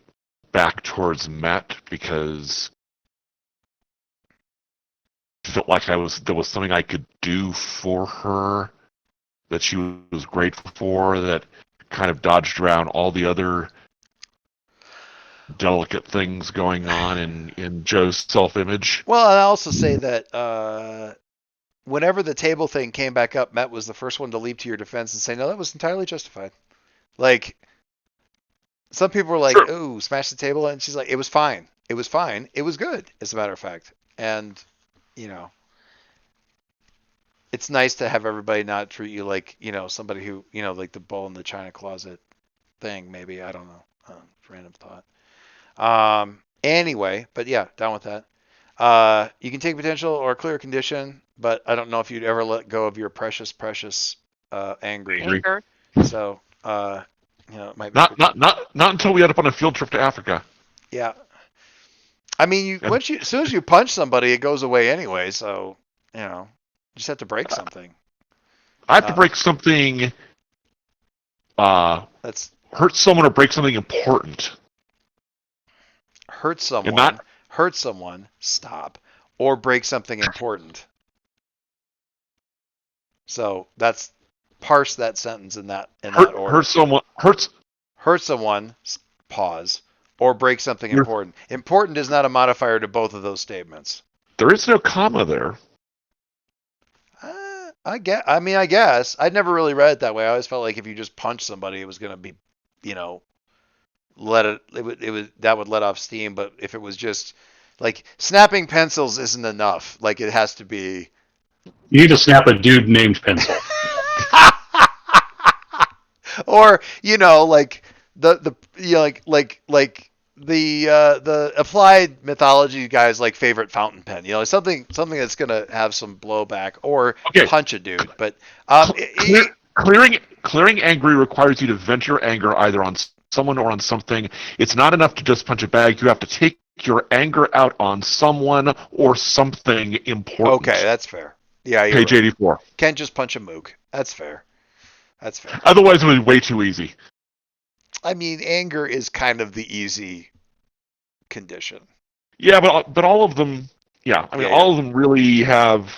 back towards Met because I felt like there was something I could do for her that she was grateful for that kind of dodged around all the other delicate things going on in Joe's self-image. Well, and I also say that whenever the table thing came back up, Met was the first one to leap to your defense and say, no, that was entirely justified. Like, some people were like, Sure. "Ooh, smash the table," and she's like, "It was fine. It was fine. It was good." As a matter of fact, and you know, it's nice to have everybody not treat you like somebody who like the bull in the china closet thing. Maybe I don't know. Random thought. Anyway, but yeah, down with that. You can take potential or clear condition, but I don't know if you'd ever let go of your precious, angry. Angry. Anger. So, it might be Not tricky. not until we end up on a field trip to Africa. Yeah. I mean, Yeah. as soon as you punch somebody, it goes away anyway. So, you just have to break something. I have to break something, That's hurt someone or break something important. hurt someone, not- stop, or break something important. So that's parse that sentence in that order. Hurt someone Pause, or break something You're- important. Important is not a modifier to both of those statements. There is no comma there. I guess. I'd never really read it that way. I always felt like if you just punch somebody, it was going to be, that would let off steam. But if it was just like snapping pencils isn't enough. Like it has to be. You need to snap a dude named Pencil. Or like the applied mythology guys like favorite fountain pen. Something that's gonna have some blowback or Okay. punch a dude. But Clearing angry requires you to vent your anger either on someone or on something. It's not enough to just punch a bag. You have to take your anger out on someone or something important. okay, that's fair. Yeah, you're Page right. 84. Can't just punch a mook. That's fair. Otherwise, it would be way too easy. I mean, anger is kind of the easy condition. Yeah, but all of them. Yeah, I mean, Yeah, all of them really have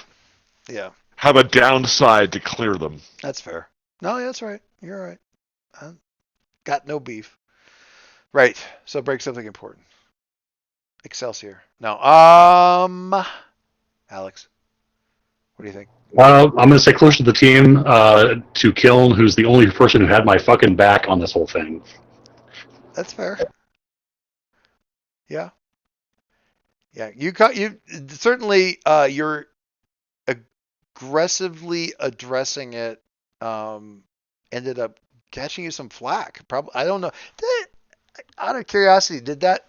a downside to clear them. That's fair. No, that's right. You're right. Got no beef. Right. So break something important. Excelsior. No. Alex, what do you think? I'm going to say closer to the team to Kiln, who's the only person who had my fucking back on this whole thing. That's fair. Yeah. Yeah. You certainly you're aggressively addressing it. Ended up catching you some flack. Probably. I don't know. Out of curiosity, did that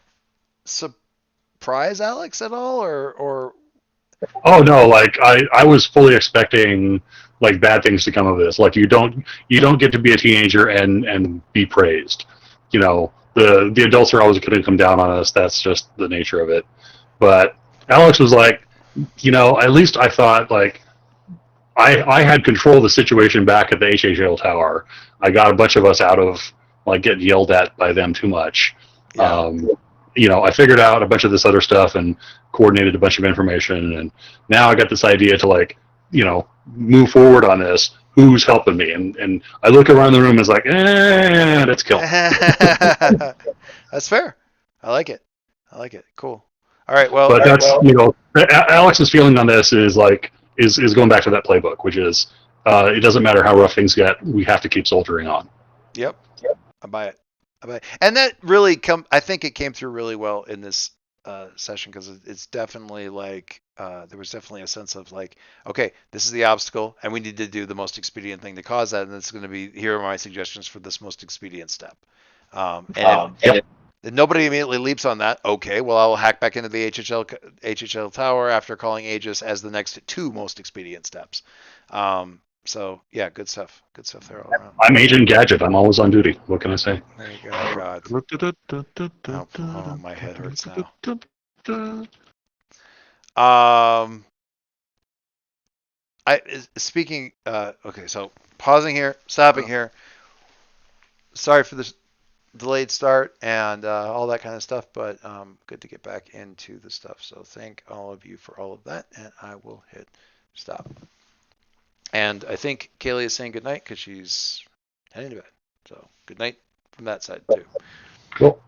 surprise Alex at all, or Oh no, like I was fully expecting like bad things to come of this. Like you don't get to be a teenager and be praised. You know, the adults are always going to come down on us. That's just the nature of it. But Alex was like, at least I thought like I had control of the situation back at the HHL tower. I got a bunch of us out of like getting yelled at by them too much. Yeah. I figured out a bunch of this other stuff and coordinated a bunch of information, and now I got this idea to like, move forward on this. Who's helping me? And I look around the room and it's like, that's Kill. That's fair. I like it. Cool. All right. Well, But that's Alex's feeling on this is like is going back to that playbook, which is it doesn't matter how rough things get, we have to keep soldiering on. Yep. I buy it. And that really I think it came through really well in this session, because it's definitely like there was definitely a sense of like, okay, this is the obstacle, and we need to do the most expedient thing to cause that, and it's going to be, here are my suggestions for this most expedient step. If nobody immediately leaps on that, okay, well, I will hack back into the HHL tower after calling Aegis as the next two most expedient steps. So yeah, good stuff there all around. I'm Agent Gadget. I'm always on duty. What can I say? There you go. God. Oh, my head hurts now. Speaking. Okay, so pausing here, stopping here. Sorry for this delayed start and all that kind of stuff, but good to get back into the stuff. So thank all of you for all of that, and I will hit stop. And I think Kaylee is saying goodnight because she's heading to bed. So good night from that side too. Cool.